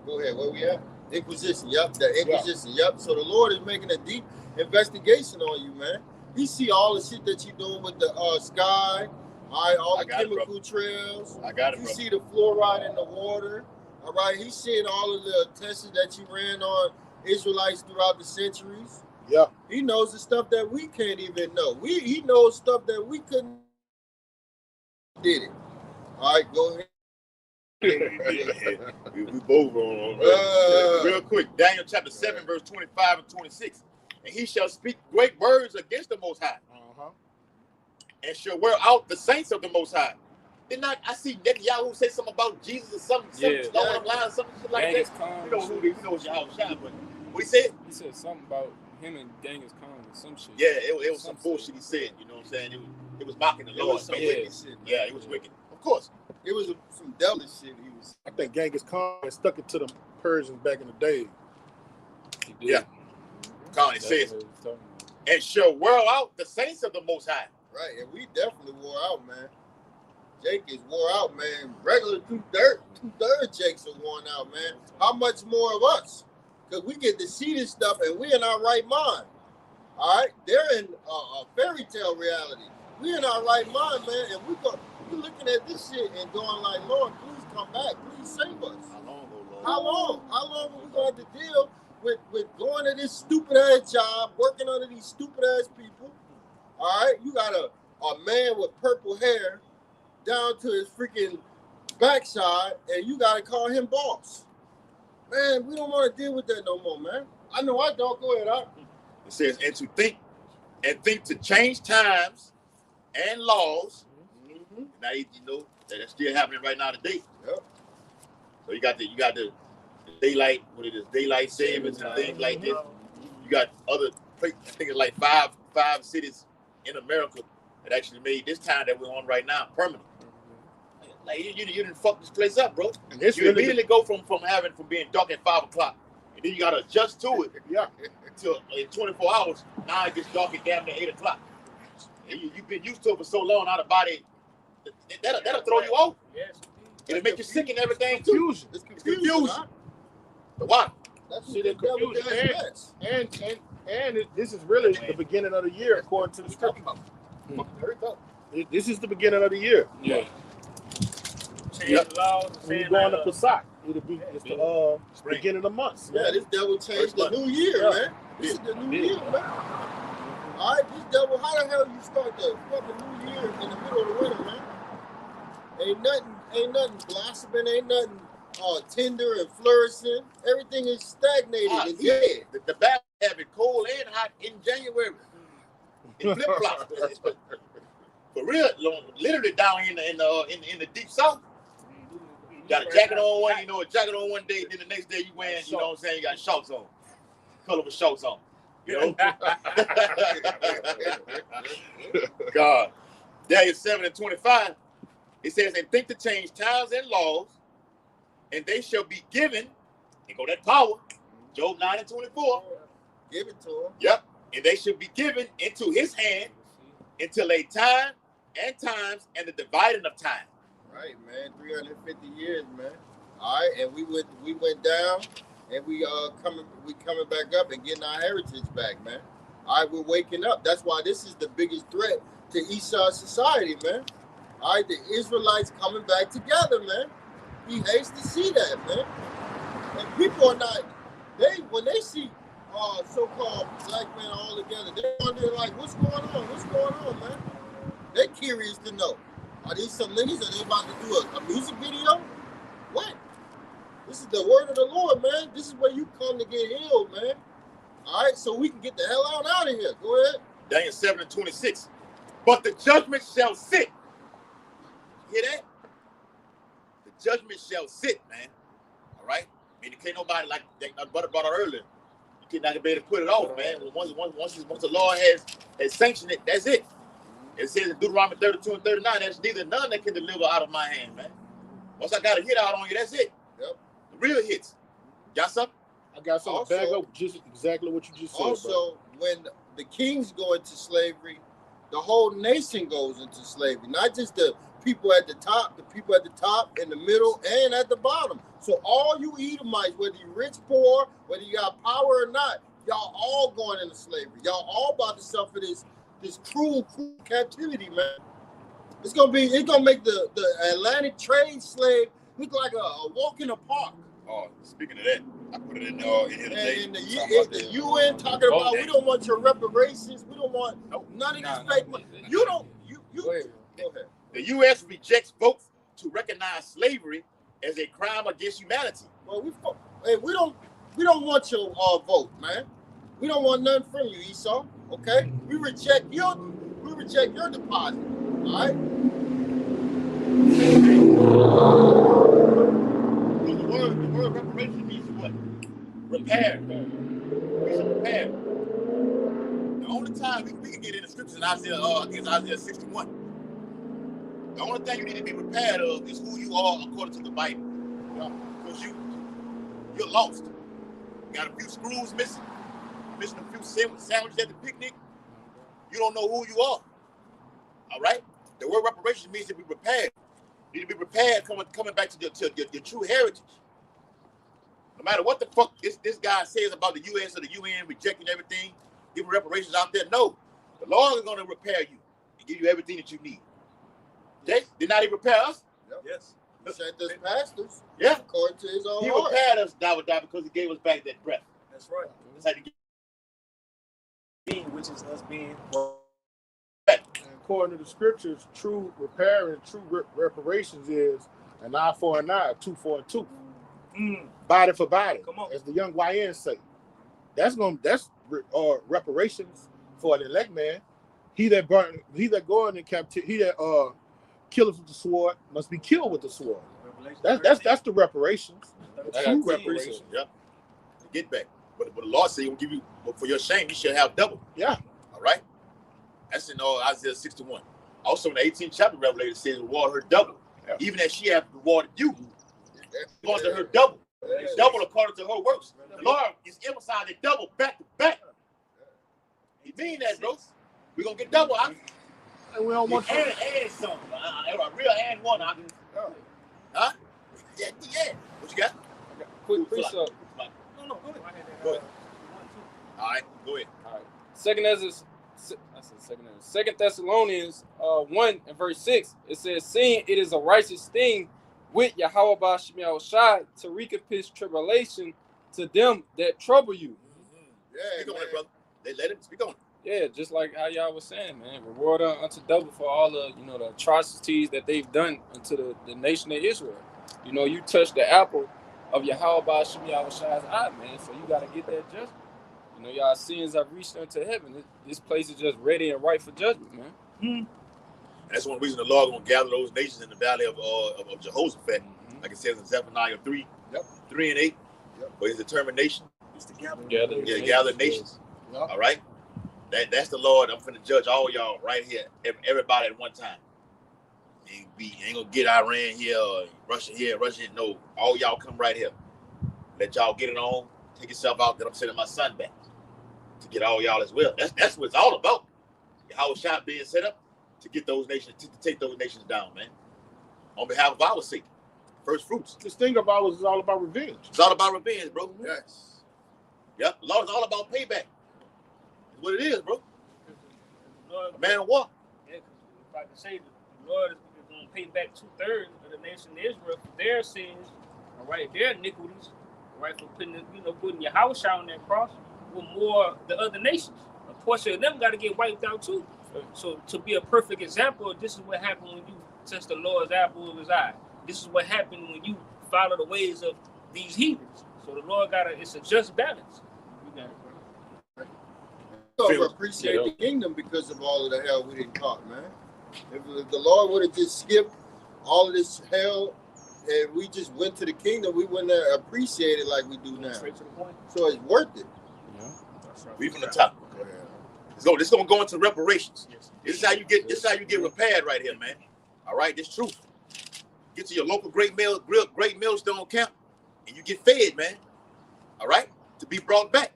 Go ahead. Where we at? Inquisition. Yep. The Inquisition. Yep. So the Lord is making a deep investigation on you, man. He see all the shit that you're doing with the sky, all the chemical trails. I got it, You bro. see the fluoride in the water. All right. He's seeing all of the tests that you ran on Israelites throughout the centuries. Yeah. He knows the stuff that we can't even know. He knows stuff that we couldn't did it. All right, go ahead. we both on. Real quick, Daniel chapter 7, verse 25 and 26. And he shall speak great words against the Most High, and shall wear out the saints of the Most High. Then I see Netanyahu say something about Jesus or something along them lines, something like that. You know who it's Yahweh Shai, but What he said? He said something about him and Genghis Khan or some shit. Yeah, it was some bullshit he said. You know what I'm saying? It was mocking the It Lord. was some basically. wicked shit, man. Yeah, it was wicked. Of course. It was some devilish shit he was. I think Genghis Khan stuck it to the Persians back in the day. He did. Yeah. Khan, it That's says, what he was talking about. and shall whirl out the saints of the Most High. Right, and we definitely wore out, man. Jake is wore out, man. Regular two-thirds Jakes are worn out, man. How much more of us? Because we get to see this stuff and we in our right mind. All right? They're in a fairy tale reality. We in our right mind, man, and we're looking at this shit and going like, Lord, please come back. Please save us. How long, oh Lord? How long? How long are we going to have to deal with going to this stupid-ass job, working under these stupid-ass people? All right? You got a man with purple hair down to his freaking backside, and you got to call him boss. Man, we don't want to deal with that no more, man. I know I don't. Go ahead, It says, and to think to change times and laws. Mm-hmm. Now you know that's still happening right now today. Yep. So you got the daylight, what it is, daylight savings and things like this. You got other, I think it's like five cities in America that actually made this time that we're on right now permanent. Like you didn't fuck this place up, bro. And it's You really immediately go from being dark at 5 o'clock, and then you gotta adjust to it. Yeah. Till in 24 hours, now it gets dark at damn near 8 o'clock. And you've been used to it for so long, now the body that'll throw you off. Yes. It'll make you sick and everything too. Confusion. It's Confusion. confusion. Huh? The water. That's See, what the the devil confusion does best. And this is really the beginning of the year according to the scripture. This is the beginning of the year. Yeah. Change the laws. When you go on the Pesach, it's the beginning of the months. Yeah, this devil changed the new year, Yeah. man. This is the new year, man. All right, this devil, how the hell you start the fucking new year in the middle of the winter, man? Ain't nothing blossoming, ain't nothing tender and flourishing. Everything is stagnated and dead. The back have it cold and hot in January. In flip flops. For real, literally down in the deep south. Got a jacket on one, a jacket on one day, then the next day you wearing, you know what I'm saying, you got shorts on. Colorful shorts on. You know? God. Daniel 7:25, it says, and think to change times and laws, and they shall be given, and go that power, Job 9:24. Give it to him. Yep. And they shall be given into his hand until a time and times and the dividing of time. Right, man. 350 years, man. All right, and we went down, and we coming back up and getting our heritage back, man. All right, we're waking up. That's why this is the biggest threat to Esau society, man. All right, the Israelites coming back together, man. He hates to see that, man. And people are not. When they see so-called black men all together, they're wondering like, what's going on? What's going on, man? They're curious to know. Are these some niggas? Are they about to do a music video? What? This is the word of the Lord, man. This is where you come to get healed, man. All right, so we can get the hell out of here. Go ahead. Daniel 7:26. But the judgment shall sit. Hear that? The judgment shall sit, man. All right? I mean, can't nobody, like my brother brought out earlier, you cannot be able to put it off, man. Once the Lord has sanctioned it, that's it. It says in Deuteronomy 32:39, there's neither none that can deliver out of my hand, man. Once I got a hit out on you, that's it. Yep. The real hits. Got something? I got something Also- back up just exactly what you just said. Also, when the kings go into slavery, the whole nation goes into slavery. Not just the people at the top, in the middle, and at the bottom. So all you Edomites, whether you rich, poor, whether you got power or not, y'all all going into slavery. Y'all all about to suffer this cruel captivity, man. It's gonna make the Atlantic trade slave look like a walk in the park. Oh, speaking of that, I put it in here today. And the UN talking about we don't want your reparations, we don't want none of this fake money. You don't. Go ahead. Go ahead. The U.S. rejects votes to recognize slavery as a crime against humanity. Well, we don't want your vote, man. We don't want nothing from you, Esau. Okay? We reject your deposit. All right? The word reparation means what? Repair. We should prepare. The only time we can get in the scriptures in Isaiah, I think it's Isaiah 61. The only thing you need to be prepared of is who you are according to the Bible. Because you're lost. You got a few screws missing. You're missing a few sandwiches at the picnic. You don't know who you are. All right? The word reparation means to be prepared. You need to be prepared coming back to your true heritage. No matter what the fuck this guy says about the U.S. or the UN rejecting everything, giving reparations out there, no. The Lord is going to repair you and give you everything that you need. Okay? Did not he repair us? Yep. Yes. He sent us pastors. Yeah. According to his own He heart. repaired us, because he gave us back that breath. That's right. That's how you get being, which is us being. According to the scriptures, true repair and true reparations is an eye for an eye, a tooth for a tooth, body for body. Come on. As the young YNs say, that's reparations for an elect man. He that go into captivity, he that killeth with the sword must be killed with the sword. That's the reparations. The true reparations. Yeah. Get back. But the Lord said he will give you, for your shame, you shall have double. Yeah. All right? That's in Isaiah 61. Also in the 18th chapter, Revelation says reward her double. Yeah. Even as she hath rewarded you, according to her double. It's double according to her works. The Lord is emphasizing double back to back. He mean that, bro. We're going to get double. And we don't want to. And something. A real and one. Huh? Yeah. What you got? Quick precept. No, go ahead. Go ahead. All right, go ahead. All right. Second Thessalonians 1 and verse 6. It says, "Seeing it is a righteous thing with Yahweh Bashmiel Shai to recompense tribulation to them that trouble you." Yeah, speak on it, brother. They let him speak on it. Yeah, just like how y'all was saying, man. Reward unto double for all the the atrocities that they've done unto the nation of Israel. You touch the apple of Yahweh Bashmiel Shai's eye, man. So you gotta get that judgment. Y'all sins have reached unto heaven. This place is just ready and right for judgment, man. And that's one reason the Lord gonna gather those nations in the valley of Jehoshaphat, like it says in Zephaniah 3, 3 and 8. But his determination is to gather nations. Yep. All right, that's the Lord. I'm finna judge all y'all right here, everybody at one time. Ain't gonna get Iran here or Russia here, no. All y'all come right here. Let y'all get it on. Take yourself out. Then I'm sending my son back to get all y'all as well. That's what it's all about. How a shot being set up to get those nations, to take those nations down, man. On behalf of our sake. First fruits. This thing of ours is all about revenge. It's all about revenge, bro. Yes. Yep. The Lord is all about payback. That's what it is, bro. A man of war. Yeah, if I can say that the Lord is going to pay back 2/3 of the nation of Israel for their sins, all right, their iniquities, all right, for putting your house out on that cross, with more the other nations. A portion of them got to get wiped out too. So to be a perfect example, this is what happened when you touch the Lord's apple of his eye. This is what happened when you follow the ways of these heathens. So the Lord it's a just balance. You got it, bro. We appreciate the kingdom because of all of the hell we didn't caught, man. If the Lord would have just skipped all of this hell and we just went to the kingdom, we wouldn't have appreciated like we do now. Straight to the point. So it's worth it. We from the top. This gonna go into reparations. Yes. This is how you get repaired right here, man. All right, this truth. Get to your local great millstone camp, and you get fed, man. All right, to be brought back.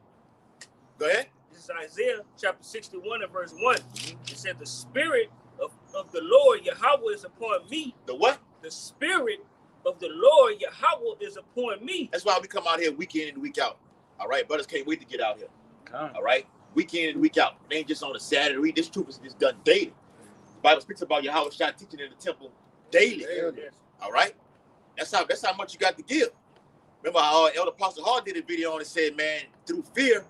Go ahead. This is Isaiah chapter 61 and verse 1. It said, "The spirit of the Lord Yahweh is upon me." The what? The spirit of the Lord Yahweh is upon me. That's why we come out here week in and week out. All right, brothers can't wait to get out here. All right, week in and week out. It ain't just on a Saturday. This truth is just done daily. The Bible speaks about Yahweh Shai teaching in the temple daily. All right, that's how much you got to give. Remember how Elder Apostle Hall did a video on it, said, man, through fear,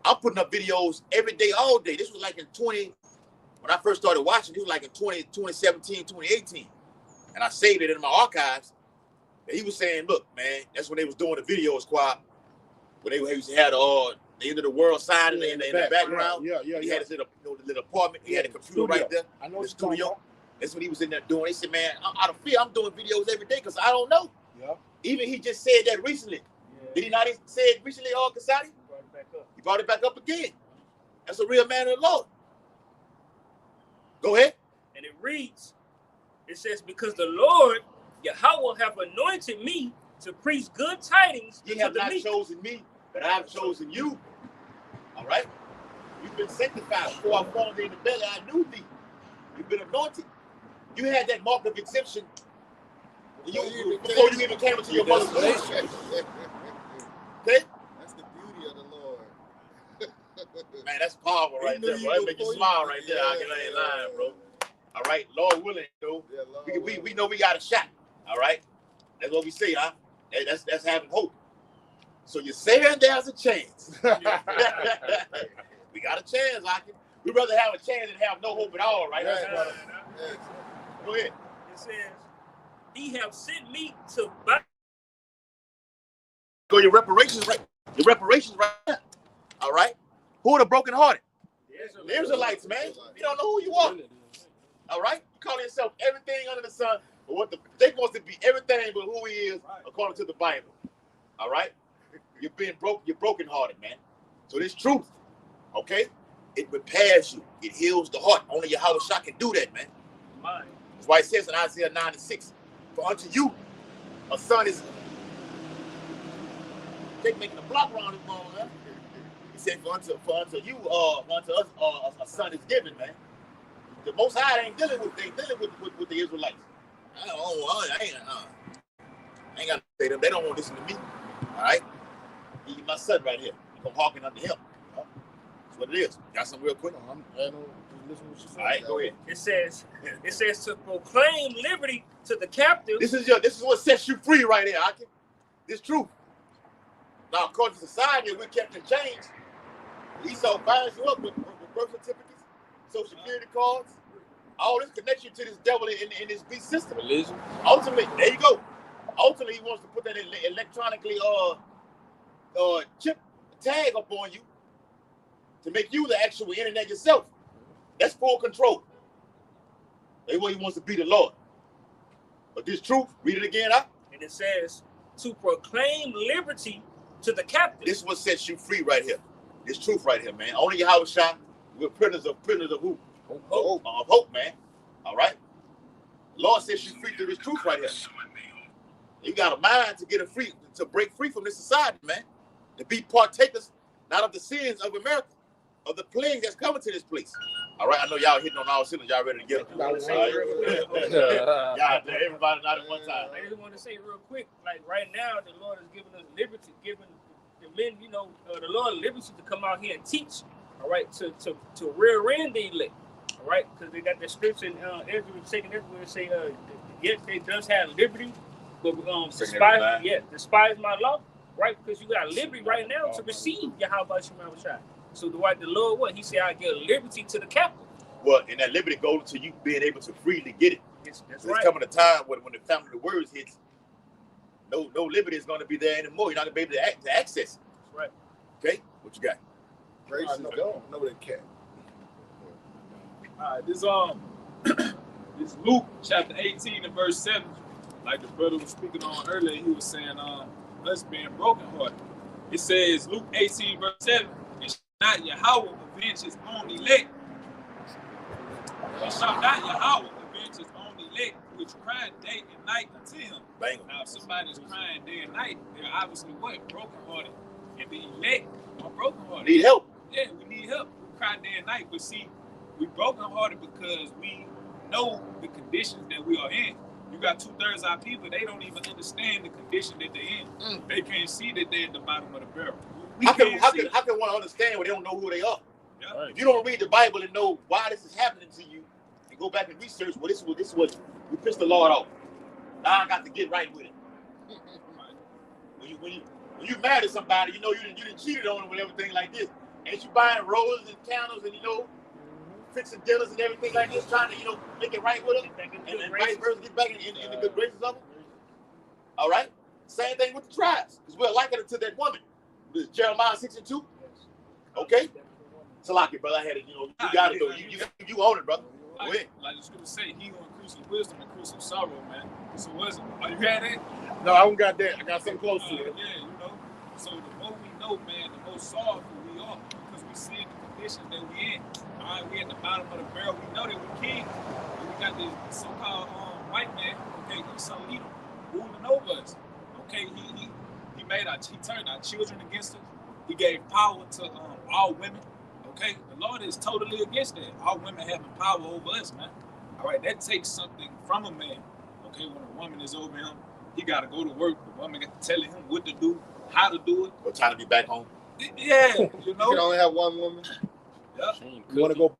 I'm putting up videos every day, all day. This was like in when I first started watching, it was like in 2017, 2018. And I saved it in my archives. And he was saying, look, man, that's when they was doing the video squad. When they used to have the end of the world sign in the background. Yeah. He had his little apartment. He had a computer right there. I know the studio. That's what he was in there doing. He said, man, out of fear, I'm doing videos every day because I don't know. Yeah. Even he just said that recently. Yeah. Did he not say it recently, Kasadi? back up. He brought it back up again. That's a real man of the Lord. Go ahead. And it reads, it says, because the Lord, Yahweh, have anointed me to preach good tidings. Ye have not chosen me, but I have chosen you. All right? You've been sanctified. Before I formed in the belly, I knew thee. You've been anointed. You had that mark of exemption before you even came into your mother's womb. Okay? That's the beauty of the Lord. Man, that's powerful right there, bro. That make you smile right there. I ain't lying, bro. All right, Lord willing, though. Yeah, Lord we know we got a shot. All right? That's what we say, huh? That's having hope. So you're saying there's a chance. We got a chance, Aki. We'd rather have a chance than have no hope at all, right? Yes, brother. Yes. Go ahead. It says, he have sent me to buy. Go your reparations right. Your reparations right now. All right? Who are the brokenhearted? The Israelites, man. You don't know who you are. All right? You call yourself everything under the sun, but they supposed to be everything but who he is according to the Bible. All right? You're brokenhearted, man. So this truth, okay? It repairs you. It heals the heart. Only Yahweh Shah can do that, man. That's why it says in Isaiah 9:6, for unto you a son is making a block around his mama, man. He said, for unto us a son is given, man. The Most High ain't dealing with the Israelites. I ain't got to say them. They don't want to listen to me. All right? He's my son right here. I'm walking under him. That's what it is. Got some real quick? All right, go ahead. It says to proclaim liberty to the captives. This is what sets you free right here, Aki. This truth. Now, according to society, we're kept in chains. Esau binds you up with birth certificates, social security cards. All this connects you to this devil in this beast system. Religion. Ultimately, there you go. Ultimately, he wants to put that electronically chip tag up on you to make you the actual internet yourself. That's full control. That's what he wants to be, the Lord. But this truth, read it again, huh? And it says to proclaim liberty to the captives. This is what sets you free right here. This truth right here, man. Only Yahweh Shah, we're prisoners of who? Hope. Of hope, man. All right? The Lord sets you free through this truth right here. You got a mind to break free from this society, man. To be partakers, not of the sins of America, of the plague that's coming to this place. All right, I know y'all hitting on all cylinders. Y'all ready to get it? Y'all, everybody not at one time. I just want to say real quick, like right now, the Lord is giving us liberty, giving the men, the Lord liberty to come out here and teach. All right, to rear end the elect. All right, because they got the scripture in Ezra 2nd Ezra say, yet they does have liberty, but despise my law. Right, because you got liberty right now to receive Yahweh Shah. So the Lord, what he said, I give liberty to the captive. Well, and that liberty goes to you being able to freely get it. Yes, that's so right. There's coming a time when the family of the words hits, no liberty is going to be there anymore. You're not going to be able to access it. That's right. Okay, what you got? Grace is gone. No, that cat. All right, this Luke chapter 18 and verse 7. Like the brother was speaking on earlier, he was saying us being brokenhearted. It says Luke 18 verse 7. And shall not Yahweh avenge his own elect. And shall not Yahweh avenge his own elect, which cry day and night unto him. Bang. Now, if somebody's crying day and night, they're obviously what? Brokenhearted. And the elect are brokenhearted. Need help. Yeah, we need help. We cry day and night, but see, we brokenhearted because we know the conditions that we are in. You got 2/3 of our people, they don't even understand the condition that they're in. They can't see that they're at the bottom of the barrel. How can one understand when they don't know who they are? Yeah. If you don't read the Bible and know why this is happening to you, and go back and research, well, this was we pissed the Lord off. Now I got to get right with it. When you married to somebody, you know you didn't cheated on them with everything like this. Ain't you buying roses and candles and fixing dinners and everything like this, trying to make it right with them, and vice versa, get back in the good graces of them. All right. Same thing with the tribes, because we're liking it to that woman. This is Jeremiah 6:2. Okay. Salaki, brother, I had it. You got it though. You own it, brother. Go ahead. Like the scripture say, he will increase in wisdom, increase in sorrow, man. So what's it? Are you had it? No, I don't got that. I got something close to it. Yeah, So the more we know, man, the more sorrowful situation that we in. All right, we at the bottom of the barrel. We know that we kings. We got this so-called white man, okay, Esau Edom, ruling over us. Okay, he turned our children against us. He gave power to all women. Okay, the Lord is totally against that. All women having power over us, man. All right, that takes something from a man. Okay, when a woman is over him, he got to go to work. The woman got to tell him what to do, how to do it. Or trying to be back home. Yeah, you You know. can only have one woman. Yeah. You want to go?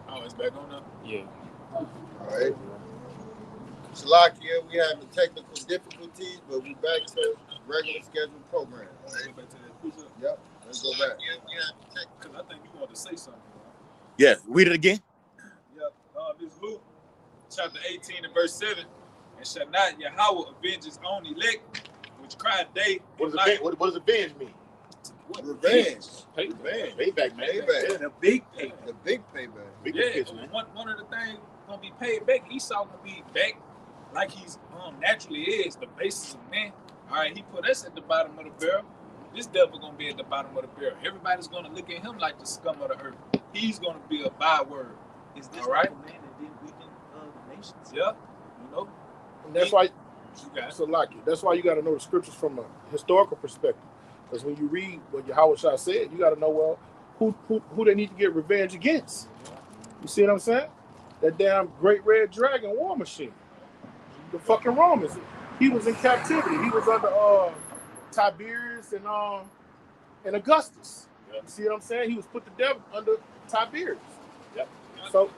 Oh, it's back on now? Yeah. All right. Salakia, we having technical difficulties, but we back to regular scheduled program. Go back to that precept. Yep. Let's go back. Because I think you want to say something. Yeah, read it again. Yep. This Luke, chapter 18 and verse 7. And shall not Yahweh avenge his own elect, which cried day What and does night. what does avenge mean? What? Revenge. Payback, man. Payback. The big pay. The big payback. Big Yeah, picture, man. one of the things gonna be paid back. Esau gonna be back like he's naturally is, the basis of man. All right, he put us at the bottom of the barrel. This devil gonna be at the bottom of the barrel. Everybody's gonna look at him like the scum of the earth. He's gonna be a byword. Is this all right? the man that did weaken the nations? Yeah, you know. And that's why. You got it. So like it. That's why you got to know the scriptures from a historical perspective. Because when you read what Yahweh Shah said, you got to know, well, who they need to get revenge against. You see what I'm saying? That damn great red dragon war machine. The fucking Romans. He was in captivity. He was under Tiberius and Augustus. Yeah. You see what I'm saying? He was put to death under Tiberius. Yep. So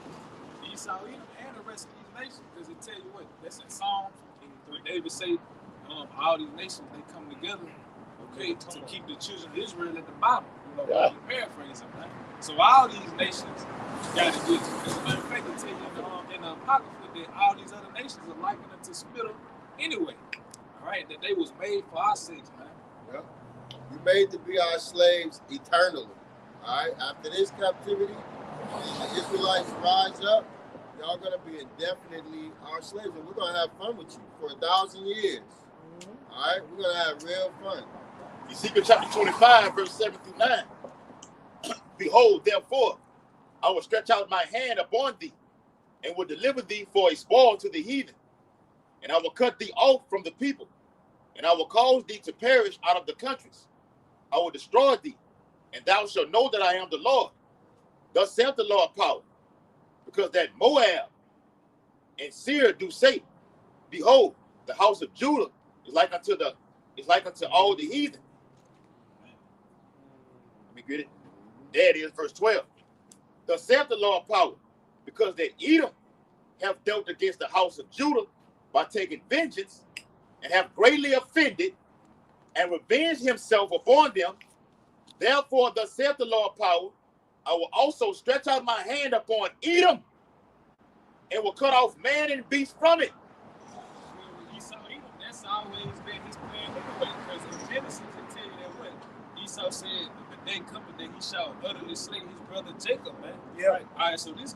Esau, Edom, and the rest of these nations, because it tell you what, that's in Psalms, when David say, all these nations, they come together, okay, to keep the children of Israel at the bottom. You know, Yeah. paraphrasing, man. So all these nations got to get, as a matter of fact, they tell you in the Apocrypha that all these other nations are likened to spittle anyway. All right, that they was made for our sakes, man. Yeah. We made to be our slaves eternally. All right. After this captivity, the Israelites rise up. Y'all gonna be indefinitely our slaves, and we're gonna have fun with you for 1,000 years. All right, we're gonna have real fun. Ezekiel chapter 25, verse 7 through 9. Behold, therefore, I will stretch out my hand upon thee, and will deliver thee for a spoil to the heathen, and I will cut thee off from the people, and I will cause thee to perish out of the countries. I will destroy thee, and thou shalt know that I am the Lord. Thus saith the Lord power, because that Moab and Seir do say, behold, the house of Judah is like unto all the heathen. Let me get it. There it is, verse 12. Thus saith the Lord power, because that Edom have dealt against the house of Judah by taking vengeance, and have greatly offended, and revenged himself upon them. Therefore, thus saith the Lord power, I will also stretch out my hand upon Edom, and will cut off man and beast from it. Esau, Edom, that's always been his plan anyway. Because in Genesis, it tell you that what Esau said, the day coming that he shall utterly slay his brother Jacob, man. Yeah. Right. All right. So this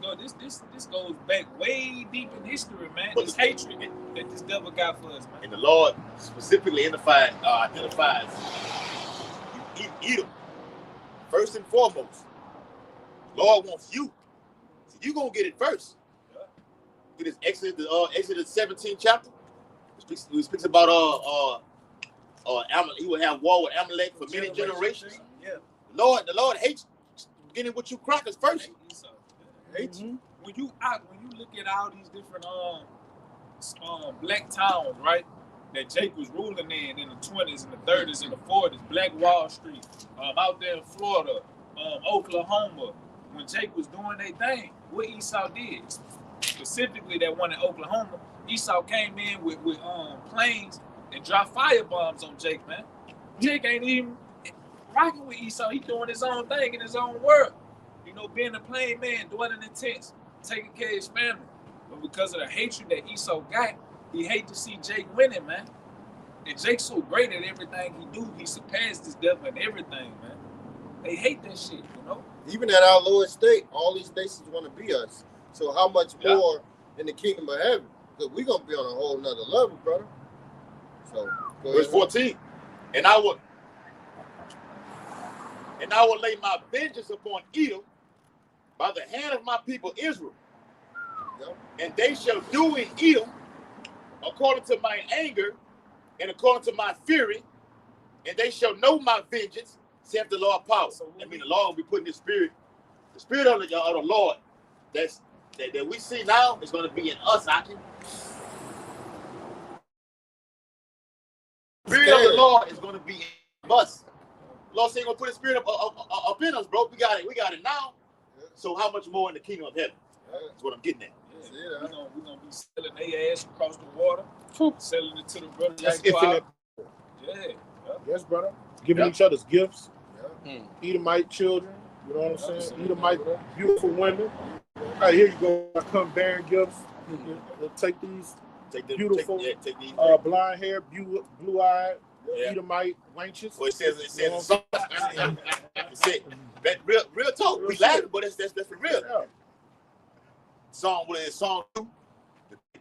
goes back way deep in history, man. But this hatred that this devil got for us, man. And the Lord specifically identifies Edom. First and foremost, Lord wants you. So you're going to get it first. Through this Exodus 17 chapter. It speaks about he will have war with Amalek for many generations. Yeah. The Lord hates getting with you crackers first. Hates you. When you look at all these different black towns, right? That Jake was ruling in the 20s and the 30s and the 40s, Black Wall Street, out there in Florida, Oklahoma, when Jake was doing their thing, what Esau did, specifically that one in Oklahoma, Esau came in with planes and dropped firebombs on Jake, man. Jake ain't even rocking with Esau. He doing his own thing in his own world. You know, being a plain man, dwelling in tents, taking care of his family. But because of the hatred that Esau got, he hate to see Jake winning, man. And Jake's so great at everything he do, he surpassed this devil in everything, man. They hate that shit, you know? Even at our Lord's state, all these nations want to be us. So how much more in the kingdom of heaven? Because we're going to be on a whole nother level, brother. So, verse 14. And I will lay my vengeance upon Edom by the hand of my people Israel. Yep. And they shall do in Edom according to my anger and according to my fury, and they shall know my vengeance, saith the Lord power. I mean, the Lord will be putting the spirit of the Lord that we see now is going to be in us, I can. The spirit of the Lord is going to be in us. The Lord saying going to put his spirit up in us, bro. We got it now. Yeah. So how much more in the kingdom of heaven? Yeah. That's what I'm getting at. Yeah, we're gonna be selling their ass across the water, selling it to the brothers. That's infinite. Yes, brother. Giving each other's gifts. Yeah. Edomite children. You know what I'm saying? Edomite beautiful women. All right, here you go. I come bearing gifts. Take these beautiful, blonde hair, blue-eyed, Edomite wenches. Well, it says real talk. We laughing, but that's for real. Yeah. Song 2.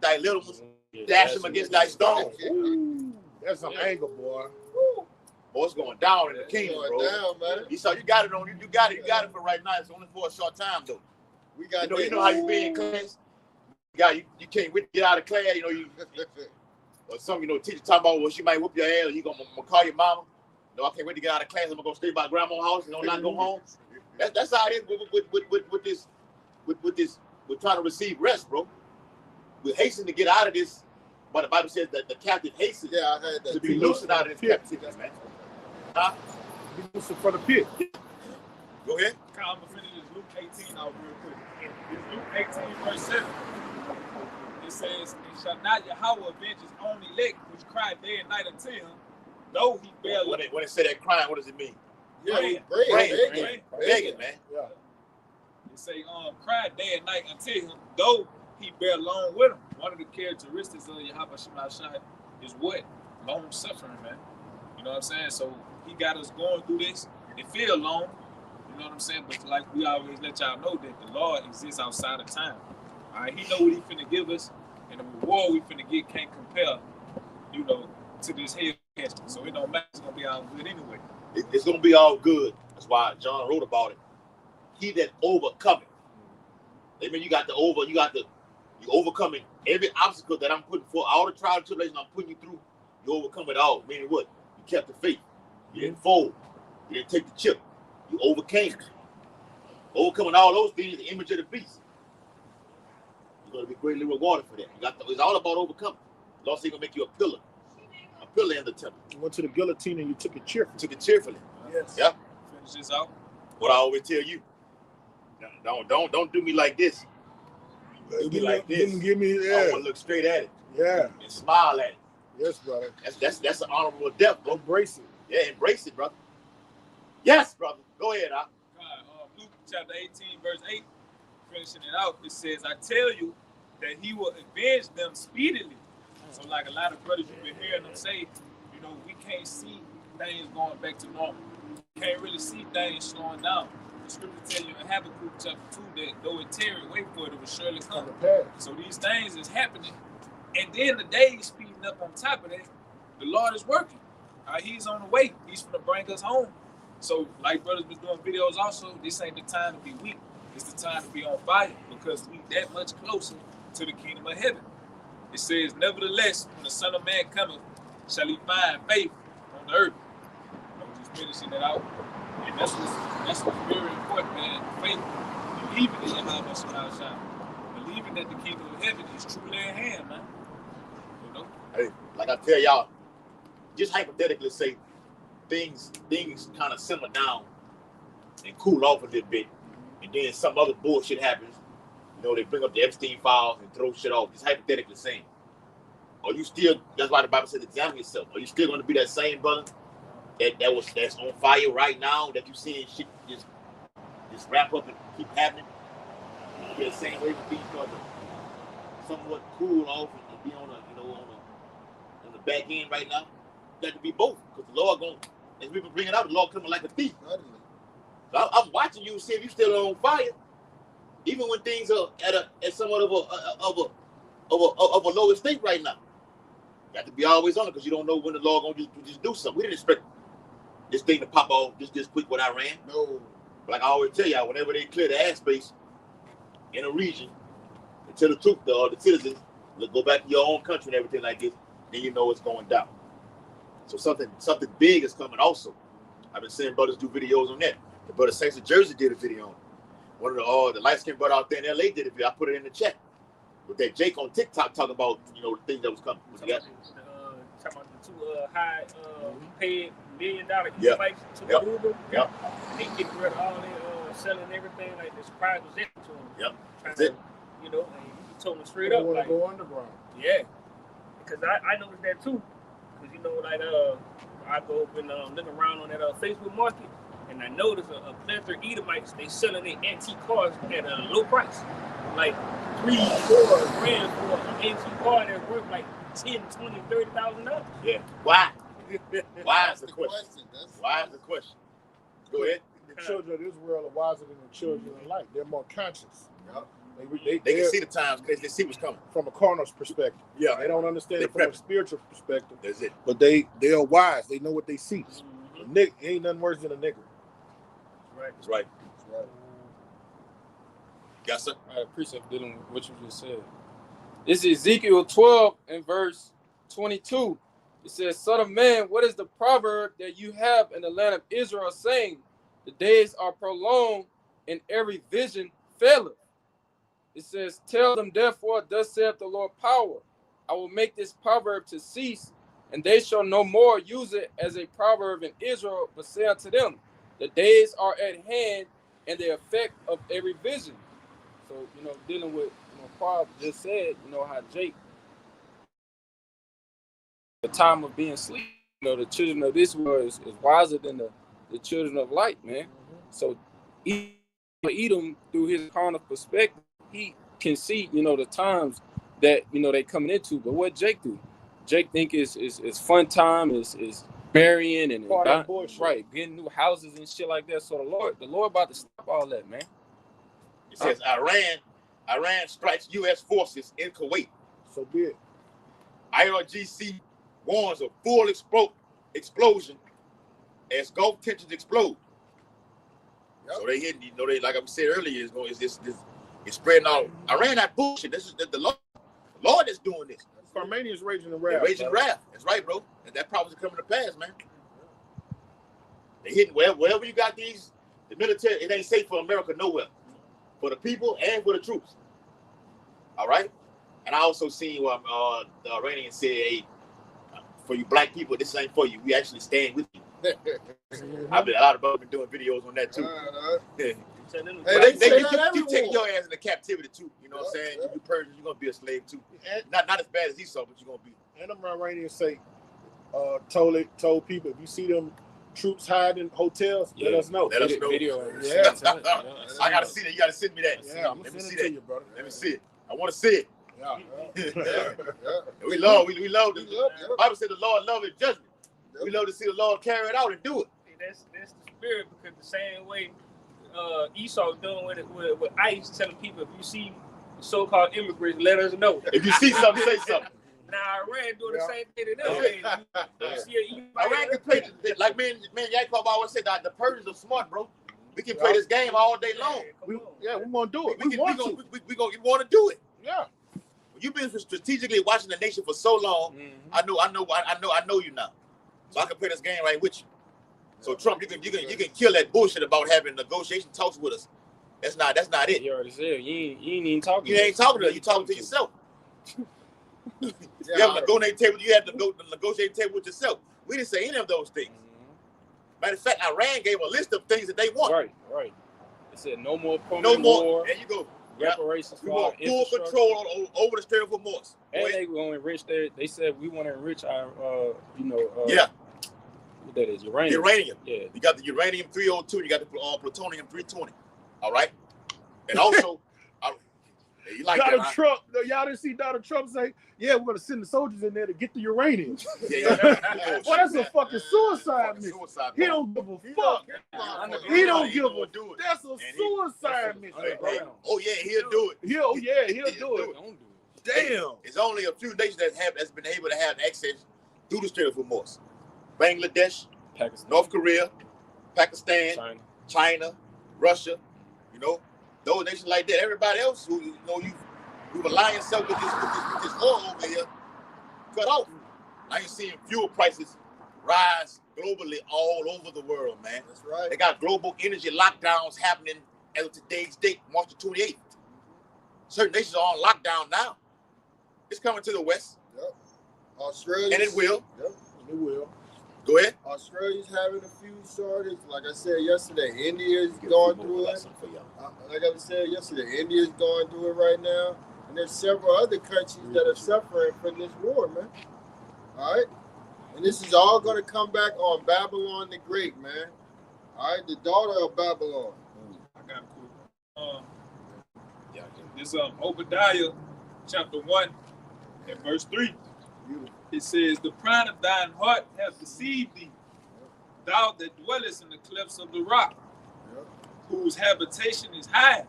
Thy little ones dash them against thy stone. Ooh, that's some anger, boy. Boy, it's going down in the kingdom, bro. Down, man. You got it on you. You got it for right now. It's only for a short time, though. We got you know how you be in class. You can't wait to get out of class. Or some teacher talking about she might whoop your ass. Or you gonna call your mama. No, I can't wait to get out of class. I'm gonna stay by grandma's house and not go home. That's how it is with this. We're trying to receive rest, bro. We're hastening to get out of this. But the Bible says that the captive hastens I heard that. to be loosened out of this captivity, man. Be loosened for the pit. Go ahead. I'm gonna finish this Luke 18 out real quick. It's Luke 18, verse 7. It says, "And shall not Yahweh avenge his own elect, which cry day and night unto him, though he bear." When it say that crying, what does it mean? Yeah, Praying. Begging, man. Yeah. It say, cry day and night unto him, though he bear long with him. One of the characteristics of Yahweh Shemashai is what? Long suffering, man. You know what I'm saying? So he got us going through this. It feel long, you know what I'm saying? But like we always let y'all know that the Lord exists outside of time. All right, he know what he finna give us, and the reward we finna get can't compare, you know, to this hell. So it don't matter. It's gonna be all good anyway. It's gonna be all good. That's why John wrote about it. He that overcometh. I mean, you overcoming every obstacle that I'm putting for, all the trial and tribulation I'm putting you through. You overcome it all. Meaning what? You kept the faith. You didn't fold. You didn't take the chip. You overcame. Overcoming all those things, the image of the beast. You're going to be greatly rewarded for that. It's all about overcoming. The Lord said He's going to make you a pillar in the temple. You went to the guillotine and you took it cheerfully. Yes. Yeah. Finish this out. What I always tell you. Don't do me like this. Do me like this. Give me, I want to look straight at it. Yeah. And smile at it. Yes, brother. That's an honorable death, bro. Embrace it. Yeah, embrace it, brother. Yes, brother. Go ahead, Luke chapter 18, verse 8, finishing it out, it says, "I tell you that he will avenge them speedily." So like a lot of brothers, you've been hearing them say, you know, we can't see things going back to normal. We can't really see things slowing down. The scripture tell you in Habakkuk chapter 2 that though it tarry, wait for it, it will surely come. So these things is happening. And then the day is speeding up on top of that. The Lord is working. He's on the way. He's going to bring us home. So like brothers been doing videos also, this ain't the time to be weak. It's the time to be on fire because we that much closer to the kingdom of heaven. It says, "Nevertheless, when the Son of Man cometh, shall he find faith on the earth." I'm just finishing it out. And that's what's very important, man. Faith. Believing in Yahweh Shemashai. Believing that the kingdom of heaven is truly at hand, man. You know? Hey, like I tell y'all, just hypothetically say things kind of simmer down and cool off a little bit, and then some other bullshit happens. You know, they bring up the Epstein files and throw shit off. Just hypothetically saying, are you still? That's why the Bible says, examine yourself. Are you still going to be that same brother that's on fire right now? That you seeing shit just wrap up and keep happening? You're the same way to be because of somewhat cool off and be on the back end right now. You got to be both, because the Lord going, as we've been bringing out, the Lord coming like a thief. So I'm watching you, see if you still on fire, even when things are at somewhat of a lower state right now. You got to be always on it, because you don't know when the Lord gonna just do something. We didn't expect this thing to pop off just quick with Iran. No. But like I always tell y'all, whenever they clear the airspace in a region, and tell the truth, the citizens, go back to your own country and everything like this, then you know it's going down. So something big is coming also. I've been seeing brothers do videos on that. The brother Saints of Jersey did a video on it. One of the light-skinned brother out there in LA did a video. I put it in the chat. With that Jake on TikTok talking about, the things that was coming. Talking about the two high paid $1 million Yep. to Yep. Google. Yep. They getting rid of all their selling everything like this private was to them. Yep. Trying That's it. to, and he told them straight They up, want like, to go underground. yeah. Because I noticed that too. Because, I go up and look around on that Facebook market, and I noticed a plethora of Edomites, they selling their antique cars at a low price. Like $3-4 grand for an antique car that's worth like $10,000, $20,000, $30,000. Yeah. Why? Why is That's the question? Why is the question? Go ahead. The children of this world are wiser than the children of light. They're more conscious. Yep. They can see the times because they see what's coming. From a carnal perspective. Yeah. They don't understand They it from a prep. spiritual perspective. That's it. But they are wise. They know what they see. Mm-hmm. A nigga ain't nothing worse than a nigger. Right. That's right. Yes, sir. I appreciate dealing with what you just said. This is Ezekiel 12 and verse 22. It says, "Son of man, what is the proverb that you have in the land of Israel, saying, the days are prolonged and every vision faileth? It says, tell them therefore, thus saith the Lord power, I will make this proverb to cease, and they shall no more use it as a proverb in Israel, but say unto them, the days are at hand, and the effect of every vision. So, dealing with, Paul just said, how Jake, the time of being asleep, the children of this world is wiser than the children of light, man. So, Edom, through his carnal perspective, he can see, the times that, they coming into. But what Jake do? Jake think is fun time, is burying and right, getting new houses and shit like that. So the Lord about to stop all that, man. It says Iran strikes U.S. forces in Kuwait. So be it. IRGC warns of full explosion as Gulf tensions explode. Yep. So they hit, they like I said earlier, it's spreading out. Iran that bullshit. This is the Lord that's doing this. Armenians raging the wrath. Raging wrath. That's right, bro. And that probably coming to pass, man. They hitting wherever you got the military. It ain't safe for America nowhere, for the people and for the troops. All right. And I also seen what the Iranians said, hey, for you black people, this ain't for you. We actually stand with you. A lot of them been doing videos on that too. Hey, you take your ass into captivity too. You know what I'm saying? You Persians, you're gonna be a slave too. Not as bad as Esau, but you're gonna be. And them Iranians say, told people, if you see them troops hiding in hotels, let us know. Let us know. Video. I gotta see that. You gotta send me that. Yeah, I'm gonna send it to you, brother. Let me see it. I want to see it. Yeah. We love it. The Bible said the Lord loves his judgment. We love to see the Lord carry it out and do it. That's the spirit, because the same way Esau doing with ICE, telling people, if you see so-called immigrants, let us know. If you see something, say something. Now Iran doing the same thing to them. Iran can play like man Yakov always said that the Persians are smart, bro. We can play this game all day long. We want to do it. We want to do it. Yeah. You've been strategically watching the nation for so long. I know you now. So I can play this game right with you. So Trump, you can kill that bullshit about having negotiation talks with us. That's not it. You already said you ain't even talking. You ain't talking to us. You talking to yourself. You have the negotiating table with yourself. We didn't say any of those things. Matter of fact, Iran gave a list of things that they want. Right. They said no more permanent war. There you go. Reparations. We want full control over the Strait of Hormuz. And they going to enrich they said we want to enrich our what that is, uranium. Uranium. Yeah. You got the uranium 302, you got the plutonium 320. All right. And also, you like Donald that, Trump. Y'all didn't see Donald Trump say, "Yeah, we're gonna send the soldiers in there to get the uranium." Yeah. Well, that's a fucking suicide mission. He don't give a fuck. He don't give a. That's a suicide mission. Oh yeah, he'll do it. He'll do it. Damn. It's only a few nations that's been able to have access through the Strait of Hormuz. Bangladesh, Pakistan, North Korea, Pakistan, China, Russia, those nations like that. Everybody else who you align yourself with this oil over here, cut off. Now you're seeing fuel prices rise globally all over the world, man. That's right. They got global energy lockdowns happening as of today's date, March the 28th. Certain nations are on lockdown now. It's coming to the West. Yep. Australia. And it will. Yep. It will. Go ahead. Australia's having a few shortages. Like I said yesterday, India's going through it. Like I said yesterday, India's going through it right now. And there's several other countries that are suffering from this war, man. All right? And this is all going to come back on Babylon the Great, man. All right? The daughter of Babylon. I got a quick. This Obadiah chapter 1 and verse 3. It says, the pride of thine heart hath deceived thee, thou that dwellest in the clefts of the rock, whose habitation is high,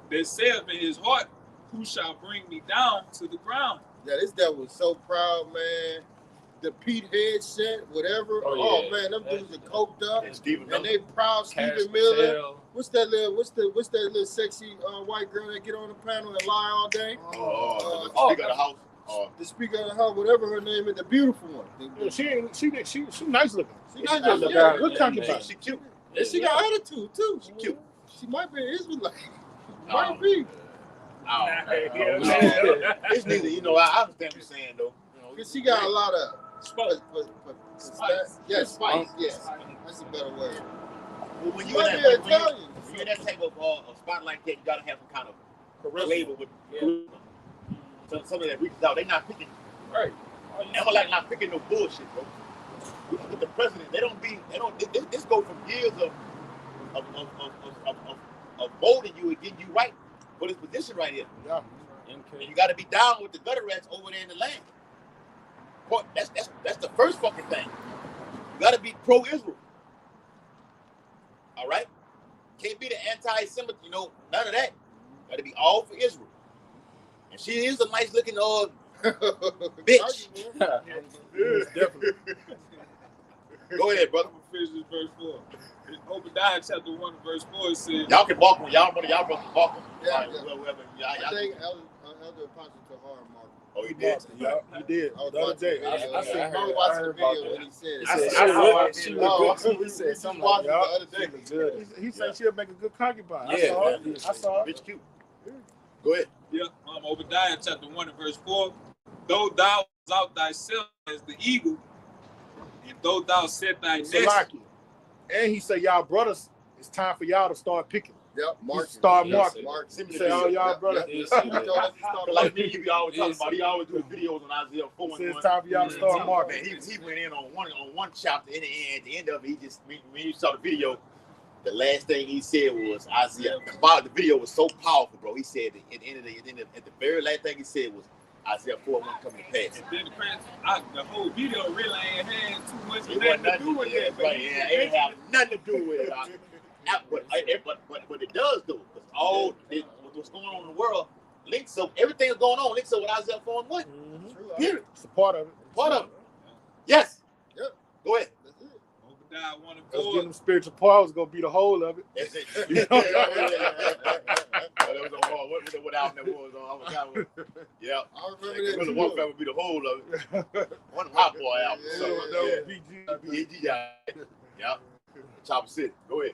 that saith in his heart, who shall bring me down to the ground? Yeah, this devil was so proud, man. The Pete headset, whatever. Oh man, them dudes are coked up, and they proud. Stephen Miller. What's that little sexy white girl that get on the panel and lie all day? The Speaker of the House. The Speaker of the House, whatever her name is, the beautiful one. Yeah, she nice looking. She nice looking. Yeah, good concubine. She cute. And she got attitude too. She cute. She might be an Israelite. Might be. It's neither. I understand what you're saying though. Cause she got a lot of spice. Yeah, spice. Yes, that's a better word. when you're in that type of spot like that, you gotta have some kind of flavor with something that reaches out. They not picking Right. I'm like not picking no bullshit, bro. With the president, this go from years of molding you and getting you right for this position right here. Yeah. And you got to be down with the gutter rats over there in the land. That's the first fucking thing. You got to be pro-Israel. All right? Can't be the anti-Semitic, none of that. Got to be all for Israel. And she is a nice looking bitch. Definitely. Go ahead, brother. I'm gonna finish this verse 4. In Obadiah chapter 1, verse 4, it says, Y'all can balk one. Y'all brothers can balk one. Yeah, Right, whoever, I think Elder Apostle Tahar marked. Oh, he did? Yeah, he did. The other day. I seen I her. watched I the heard about video that. when he said it. I said she looked good. He said something like Yeah. the other day. He said she'll make a good concubine. Yeah, I saw it. Bitch cute. Go ahead. yeah, Obadiah chapter 1 and verse 4, though thou out thyself as the eagle, and though thou set thy nest. Salaki. And he said, y'all brothers, it's time for y'all to start picking. Yep, Mark. Start marking. Send me He the said, oh, video. y'all brothers. Like me, you be always talking about. He always do videos on Isaiah 4 He and said 1. it's time for y'all to start marking. Man, he went in on one chapter. At the end of it, he just when you saw the video, the last thing he said was Isaiah. The video was so powerful, bro. He said at the very last thing he said was Isaiah 4 1 coming to pass. And then the whole video really ain't had too much It nothing wasn't to do with that. that. Right? Yeah, it ain't have nothing to do with it. But it does though, because what's going on in the world links up. Everything that's going on links up with Isaiah 4 and 1. Period. It's a part of it. Part of it. Yes. Yep. Go ahead. Obadiah 1 and Let's 4. get them spiritual powers gonna be the whole of it. That's it. What album that was on? I forgot what. Yeah. I remember that. The one would be the whole of it. One Hot Boy album. Yeah, So, That was BG. Yeah. Chopper City. Go ahead.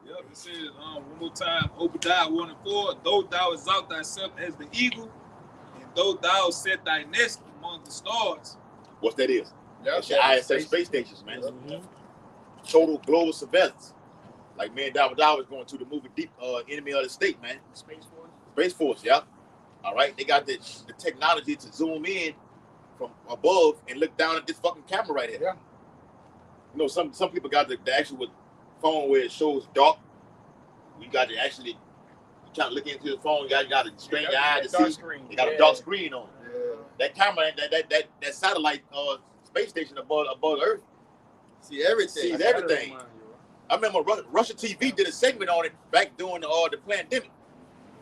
Yep, it says one more time, Obadiah 1 and 4, though thou exalt thyself as the eagle, and though thou set thy nest among the stars. What that is? Yep. That's your ISS space stations, man. Total global surveillance. Like man, Dawah was going to the movie Deep Enemy of the State, man. Space Force. Space Force, yeah. All right, they got the technology to zoom in from above and look down at this fucking camera right here. Yeah. Some people got the actual phone where it shows dark. You got to actually trying to look into the phone. You got to strain your eye to see. Screen. They got a dark screen on it. Yeah. That camera, that satellite space station above Earth See everything. sees everything. I remember Russia TV did a segment on it back during the pandemic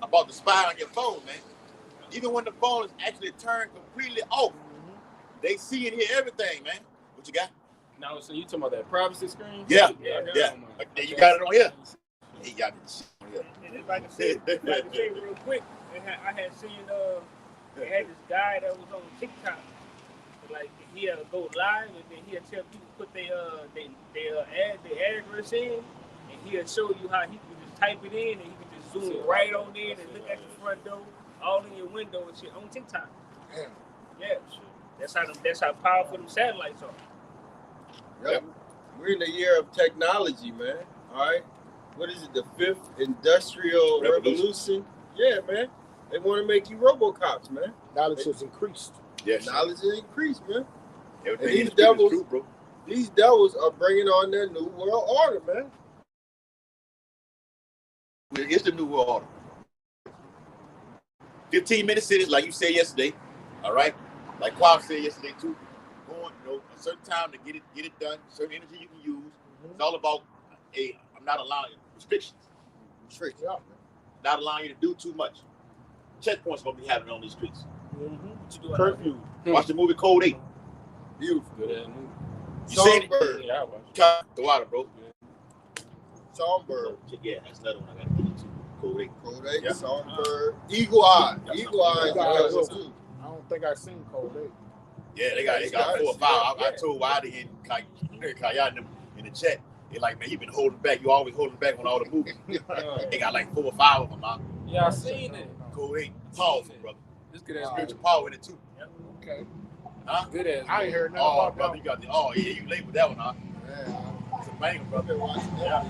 about the spy on your phone, man. Even when the phone is actually turned completely off, they see and hear everything, man. What you got? Now, so you talking about that privacy screen? Yeah. Yeah. You got it on here. He got it on here. And like I said real quick, I had seen they had this guy that was on TikTok. Like he'll go live and then he'll tell people put their address in, and he'll show you how he can just type it in and he can just zoom right on in and look at your front door, all in your window and shit on TikTok. Yeah, that's how powerful them satellites are. Yep. We're in the year of technology, man. All right. What is it? The 5th industrial revolution? Yeah, man. They want to make you RoboCops, man. Knowledge has increased. Yes. Knowledge has increased, man. Everything these is devils- true, bro. These devils are bringing on their new world order, man. It's the new world order. 15-minute cities, like you said yesterday. All right. Like Quab said yesterday too. Going, a certain time to get it done. Certain energy you can use. It's all about I'm not allowing restrictions. Not allowing you to do too much. Checkpoints gonna be happening on these streets. What you doing? Curfew. Watch the movie Code 8. Beautiful. Good ass movie. You seen it? Songbird. Yeah, I watched it. Cut the water, bro. Songbird. Yeah, that's another one I gotta get into. Code 8. Code 8. Yeah. Songbird. Eagle Eye. Eagle Eye. Eagle Eye is is good, too. I don't think I've seen Code 8. Yeah, they got 4 or 5. I told Wadi and Kaya in the chat. They're like, man, you been holding back. You always holding back on all the movies. They got like 4 or 5 of them out. Yeah, I seen it. Code 8. Powerful, brother. This good ass Spiritual power in it too. Okay. Huh? Good ass I ain't heard nothing Oh, about brother, that. you got the. Oh, yeah, you labeled that one, huh? Yeah. It's a banger, brother. Yeah.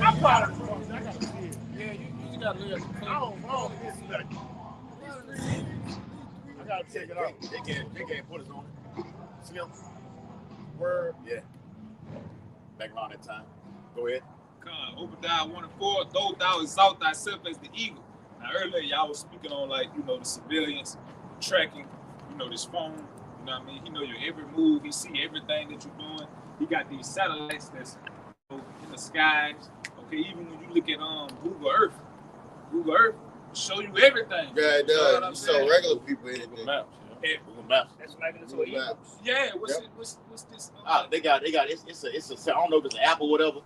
I'm proud of you. I gotta see it. Yeah, you just gotta look at the I don't miss nothing. I gotta check it out. They can't put us on it. Slim. Word. Yeah. Back around that time. Go ahead. Obadiah 1:4, though thou exalt thyself as the eagle. Now earlier y'all was speaking on like, you know, the civilians tracking, you know, this phone, you know what I mean? He know your every move, he see everything that you're doing. He got these satellites that's, you know, in the skies. Okay, even when you look at Google Earth will show you everything. Yeah, it You know what does. I'm You saying? saw regular people in Google it. Maps. Yeah. Google Maps. That's like into Google an eagle. Maps. Yeah, what's Yep. it, what's this? They got it's a I don't know if it's an app or whatever.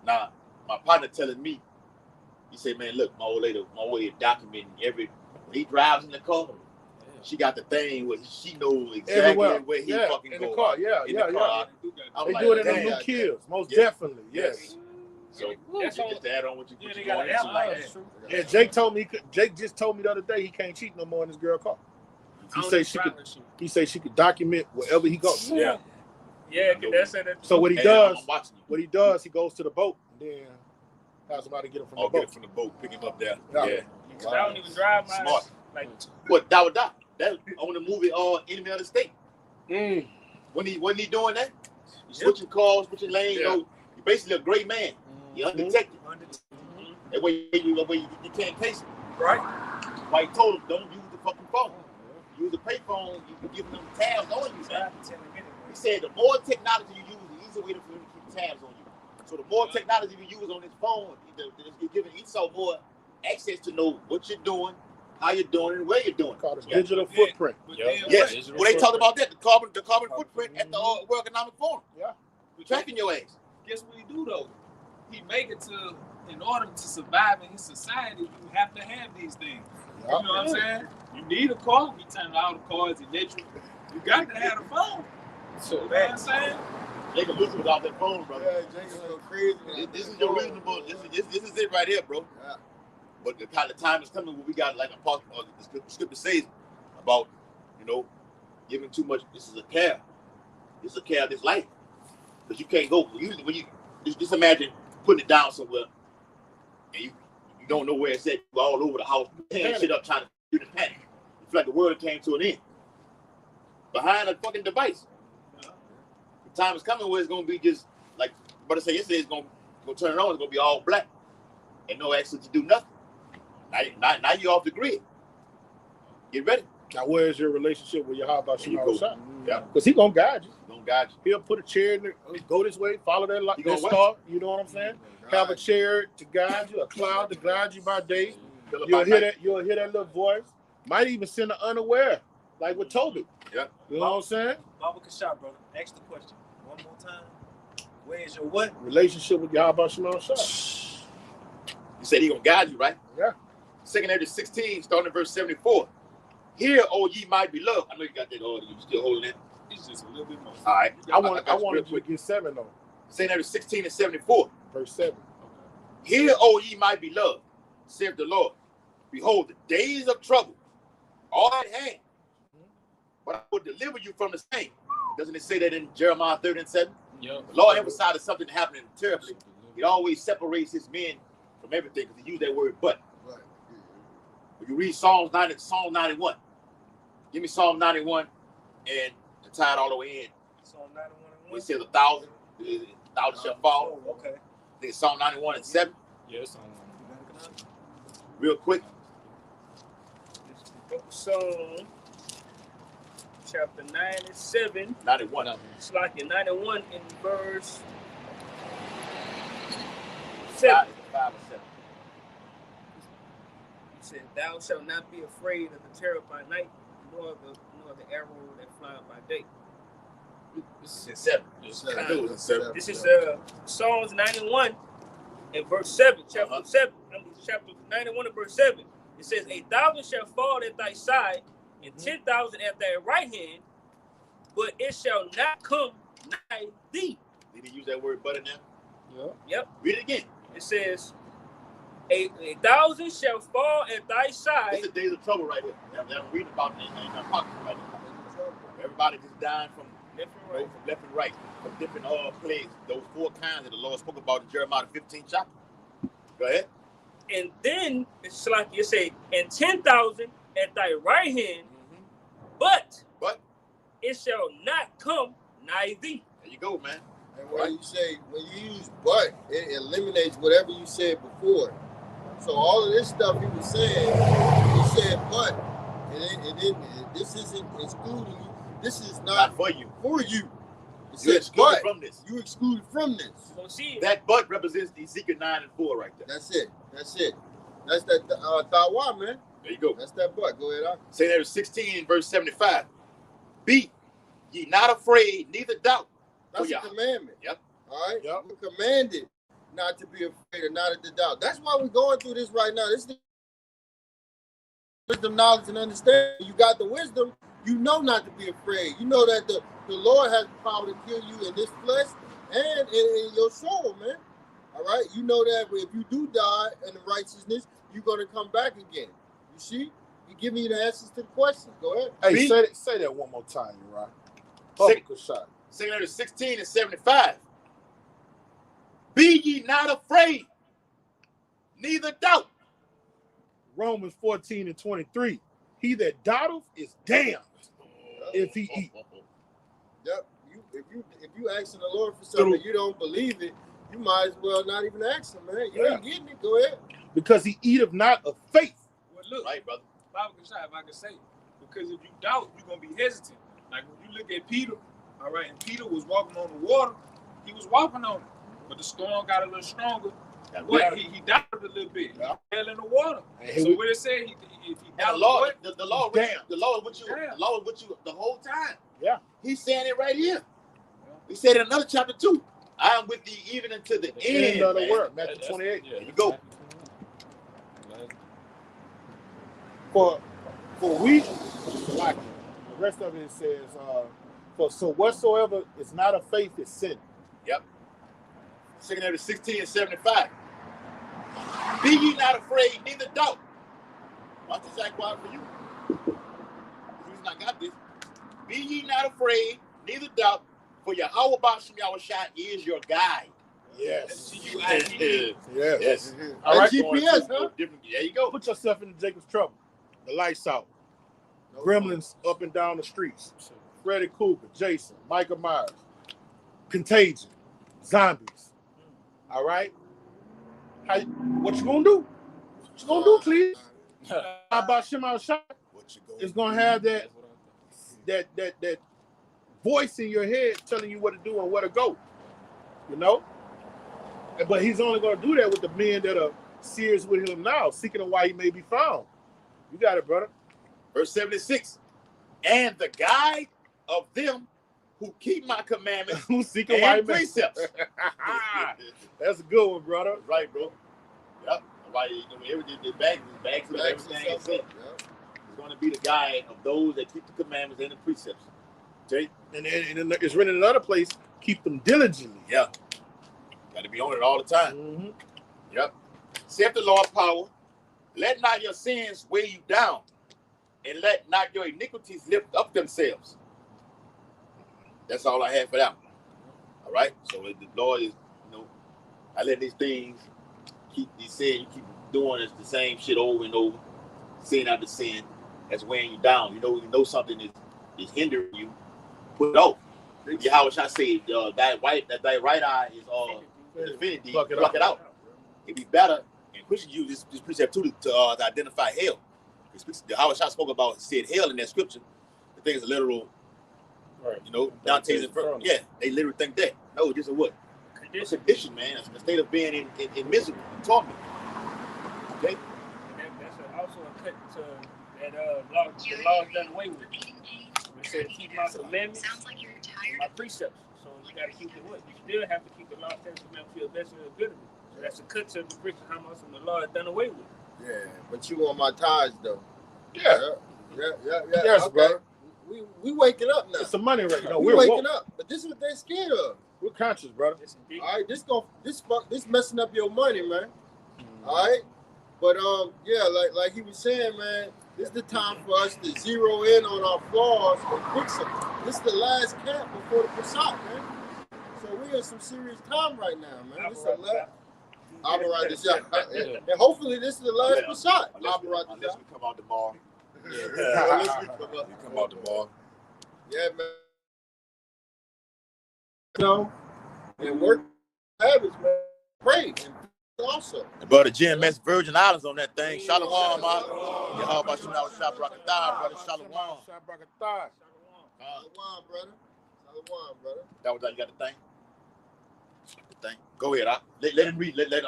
Nah, my partner telling me, he said, man, look, my old lady is documenting when he drives in the car, she got the thing where she knows exactly Everywhere. where he Yeah, fucking in goes. the car. Yeah, In yeah, the yeah. car. I'm They like, do it in them damn. new kills, most Yeah. definitely. Yes. So That's just on- to add on what you Yeah, what they you got going an app into. like That's that. Yeah, Jake just told me the other day he can't cheat no more in his girl car. He say she could. He say she could document wherever he goes. Yeah. Yeah, that's it. So what he Hey, does, I'm watching you. he goes to the boat and then has somebody get him from the Get it boat. from the boat, pick him up there. Yeah. Yeah. Because I don't even drive mine. Smart. Like, What that on the movie Enemy of the State. Mm. When he doing that? He's switching cars, switching lanes, you know, he's basically a great man. He undetected. That way you can't case him. right? Why he told him don't use the fucking phone. Use the payphone, you can give them tabs on you, man. He said the more technology you use, the easier way for him to keep tabs on you. So the more technology you use on this phone, you're giving Esau more access to know what you're doing, how you're doing, and where you're doing. Called a digital footprint. Yes. Well, they talked about that, the carbon footprint at the World Economic Forum. Yeah. Tracking your ass. Guess what he do though? He make it to, in order to survive in his society, you have to have these things. Yeah. You know what I'm saying? You need a car. We turn all the cars electric. You got to have a phone. So you know what I'm saying? They can lose without their phone, brother. Yeah, Jake's so crazy. This is your reasonable. This is it right here, bro. Yeah. But the kind of time is coming where we got like a part of the scripture says about, you know, giving too much. This is a care. This is a care of this life. Because you can't go. Usually when you just imagine putting it down somewhere and you don't know where it's at. You all over the house, tearing shit up, trying to get the panic. You feel like the world came to an end. Behind a fucking device. The time is coming where it's gonna be just like brother said yesterday, it's gonna turn it on, it's gonna be all black. And no access to do nothing. Now you're off the grid. Get ready. Now, where's your relationship with Yahweh Shema Shah? Yeah. Because he gonna guide you. Don't guide you. He'll put a chair in there, go this way, follow that He gonna star. You know what I'm saying? Have a chair to guide you, a cloud to guide you by day. Feel You'll about hear night. that. You'll hear that little voice. Might even send an unaware, like with Tobit. Yeah. You know what I'm saying? Baba Kashab, brother. Ask the question one more time. Where's your what? Relationship with Yahweh Shema Shah. He said he gonna guide you, right? Yeah. 2 Ezra 16, starting at verse 74. Hear, O ye my beloved. I know you got that order. You still holding it? It's just a little bit more. All right. I wanted you to get 7 though. 2 Ezra 16 and 74. Verse 7. Hear, O ye my beloved, saith the Lord. Behold, the days of trouble are at hand. But I will deliver you from the same. Doesn't it say that in Jeremiah 30 and 7? Yep. The Lord emphasizes something happening terribly. He always separates his men from everything because he used that word but. Right. When you read Psalm 91, give me Psalm 91 and to tie it all the way in. Psalm 91 and 1. It says 1,000 shall fall. Oh, okay. I think it's Psalm 91 and 7. Yes. Real quick. Psalm chapter 97. 91. It's like in 91 in verse 7. 5 and 7. It said, "Thou shalt not be afraid of the terror by night, nor the arrow that flieth by day." This is in 7. I knew it was in 7. This is Psalms 91 and verse 7. Chapter 91 and verse 7. It says, 1,000 shall fall at thy side, and 10,000 at thy right hand, but it shall not come nigh thee. Did he use that word but in there? Yep. Read it again. It says, 1,000 shall fall at thy side. It's the days of trouble right here. That I'm reading about in my pocket right now. Everybody just dying from Left and right. From different plagues. Those 4 kinds that the Lord spoke about in Jeremiah 15th chapter. Go ahead. And then it's like you say, and 10,000 at thy right hand, but it shall not come nigh thee. There you go, man. And when you use but, it eliminates whatever you said before. So all of this stuff he was saying, he said but. This isn't excluding you. This is not for you. For you. You're excluded from this. You excluded from this. You gonna see it. That but represents Ezekiel 9 and 4 right there. That's it. That's that Tawa, man. There you go. That's that but. Go ahead. Say that 16 verse 75. Be ye not afraid, neither doubt. That's a commandment. Yep. All right. Yep. We're commanded not to be afraid or not to doubt. That's why we're going through this right now. This is wisdom, knowledge, and understanding. You got the wisdom, you know not to be afraid. You know that the Lord has the power to kill you in this flesh and in your soul, man. All right? You know that if you do die in the righteousness, you're going to come back again. You see? He giving you the answers to the questions. Go ahead. Hey, say that one more time, you right? Say that 16 and 75. Be ye not afraid, neither doubt. Romans 14 and 23. He that doubteth is damned if he eat. Yep. If you asking the Lord for something and you don't believe it, you might as well not even ask him, man. You ain't getting it. Go ahead. Because he eateth not of faith. Well, look, right, brother. If I can say, because if you doubt, you're gonna be hesitant. Like when you look at Peter, all right, and Peter was walking on the water. He was walking on it, but the storm got a little stronger. What he doubted a little bit. He fell in the water. So what it said, if he doubted, the Lord with you the whole time. Yeah. He's saying it right here. He said in another chapter 2, I am with thee even unto the end of the world. Matthew 28. There you go. For we, like the rest of it says, so whatsoever is not of faith is sin. Yep. Second Peter 16 and 75. Be ye not afraid, neither doubt. Watch this act quiet for you. The reason I got this. Be ye not afraid, neither doubt, for Yahweh Bashim Yahushua is your guide. Yes. Yes. All right. GPS, huh? There you go. Put yourself into Jacob's trouble. The lights out. Gremlins up and down the streets. Freddy Krueger, Jason, Michael Myers, Contagion, zombies. All right. What you gonna do? What you gonna do, please? How about Shema Shah? It's gonna have that voice in your head telling you what to do and where to go. You know? But he's only gonna do that with the men that are serious with him now, seeking him while he may be found. You got it, brother. Verse 76. And the guide of them who keep my commandments who seek and precepts. That's a good one, brother. Right, bro. Yep. Why everything the bags and everything is it. It's going to be the guide of those that keep the commandments and the precepts. Okay? And then it's written in another place, keep them diligently. Yeah. Got to be on it all the time. Mm-hmm. Yep. Saith the Lord power, let not your sins weigh you down, and let not your iniquities lift up themselves. That's all I have for that one. All right? So the Lord is, I let these things keep these sin, you keep doing the same shit over and over, sin after sin, that's weighing you down. You know something is hindering you, put it off. How should I say, thy right eye is infinity, pluck it out. It'd be better and pushing you this precept too to identify hell. How I spoke about said hell in that scripture. The thing is a literal, right? Dante's Inferno. Yeah, they literally think that. No, this is what? It's a condition, man. It's a state of being in misery, torment. Okay. That's also a cut to that law. The law is done away with. It said keep my commandments, my precepts. So you got to keep the what? You still have to keep the law, statutes, commandments for your best and good of it. So that's a cut to the bricks of how much the law is done away with. Yeah, but you on my ties though. Yeah. Yes, okay. Brother. We waking up now. It's some money right now. We're waking up, but this is what they're scared of. We're conscious, brother. All right, this messing up your money, man. All right, but like he was saying, man, This is the time for us to zero in on our flaws and fix them. This is the last camp before the Passat, man. So we're in some serious time right now, man. This is a last. I'll write this out. And hopefully this is the last Passat. Unless we come out tomorrow. Yeah, unless we come out tomorrow. Yeah, man. So, and work habits, man. Pray and also. Brother GMS Virgin Islands on that thing. Shalom, man. Yeah, how about you now? Shop Rockatah, brother. Shalom. Shop Rockatah. Shalom, brother. Shalom, brother. That was that. You got the thing? The thing. Go ahead. Let him read. Let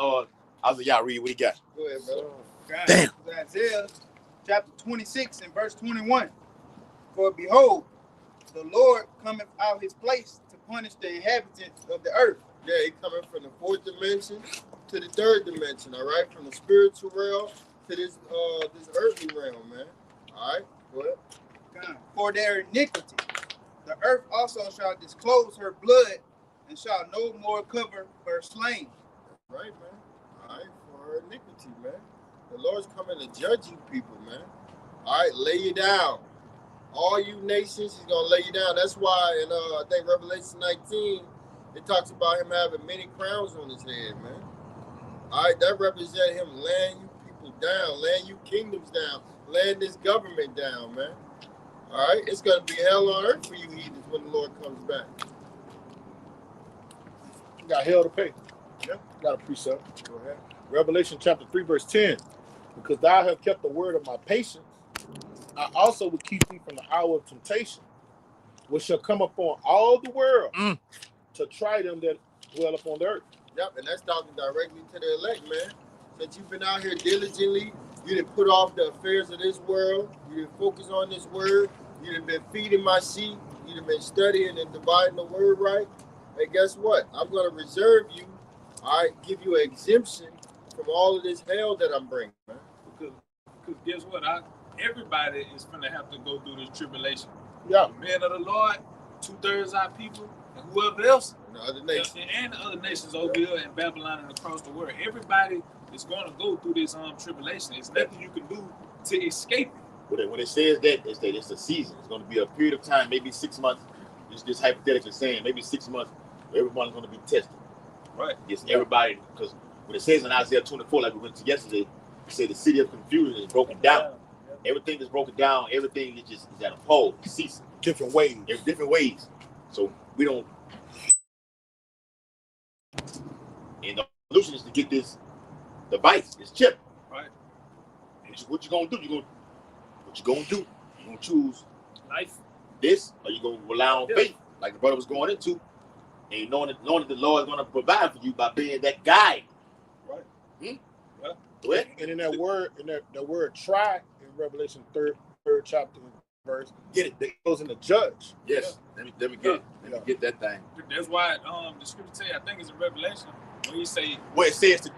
Isaiah read what he got. Go ahead, brother. Damn. Isaiah chapter 26 and verse 21. For behold, the Lord cometh out his place to punish the inhabitants of the earth. Yeah, he coming from the fourth dimension to the third dimension, all right? From the spiritual realm to this earthly realm, man. All right, go ahead. For their iniquity, the earth also shall disclose her blood and shall no more cover her slain. Right, man. All right, for her iniquity, man. The Lord's coming to judge you people, man. All right, lay you down. All you nations, he's going to lay you down. That's why in, I think, Revelation 19, it talks about him having many crowns on his head, man. All right, that represents him laying you people down, laying you kingdoms down, laying this government down, man. All right, it's going to be hell on earth for you heathens when the Lord comes back. You got hell to pay. Yeah. Got a precept. Go ahead. Revelation chapter 3, verse 10. Because thou hast kept the word of my patience, I also will keep thee from the hour of temptation, which shall come upon all the world to try them that dwell upon the earth. Yep, and that's talking directly to the elect, man. Since you've been out here diligently, you didn't put off the affairs of this world, you didn't focus on this word, you didn't been feeding my sheep, you didn't been studying and dividing the word right. Hey, guess what? I'm going to reserve you, all right, give you an exemption from all of this hell that I'm bringing, man. Because guess what? Everybody is going to have to go through this tribulation. Yeah. The men of the Lord, 2/3 our people, and whoever else. And the other nations. And the other nations over here in Babylon and across the world. Everybody is going to go through this tribulation. There's nothing you can do to escape it. When it says that, it's a season. It's going to be a period of time, maybe 6 months. It's just hypothetically saying, maybe 6 months, everyone's going to be tested. Right. It's everybody, because when it says in Isaiah 24, like we went to yesterday, it said the city of confusion is broken down. Everything is broken down. Everything is at a pole. It's ceasing. Different ways. There's different ways. So we don't. And the solution is to get this device, this chip. Right. What you gonna do? What you gonna do? You gonna choose Life. this, or you gonna rely on faith, like the brother was going into, and knowing that the Lord is gonna provide for you by being that guide. Right. Yeah. What? And in that word, the word try in Revelation 3rd chapter verse, Get it. it goes in the judge. Yes. Let me get it. Let me get that thing. That's why the scripture tell you, I think it's in Revelation, when you say, Well, it says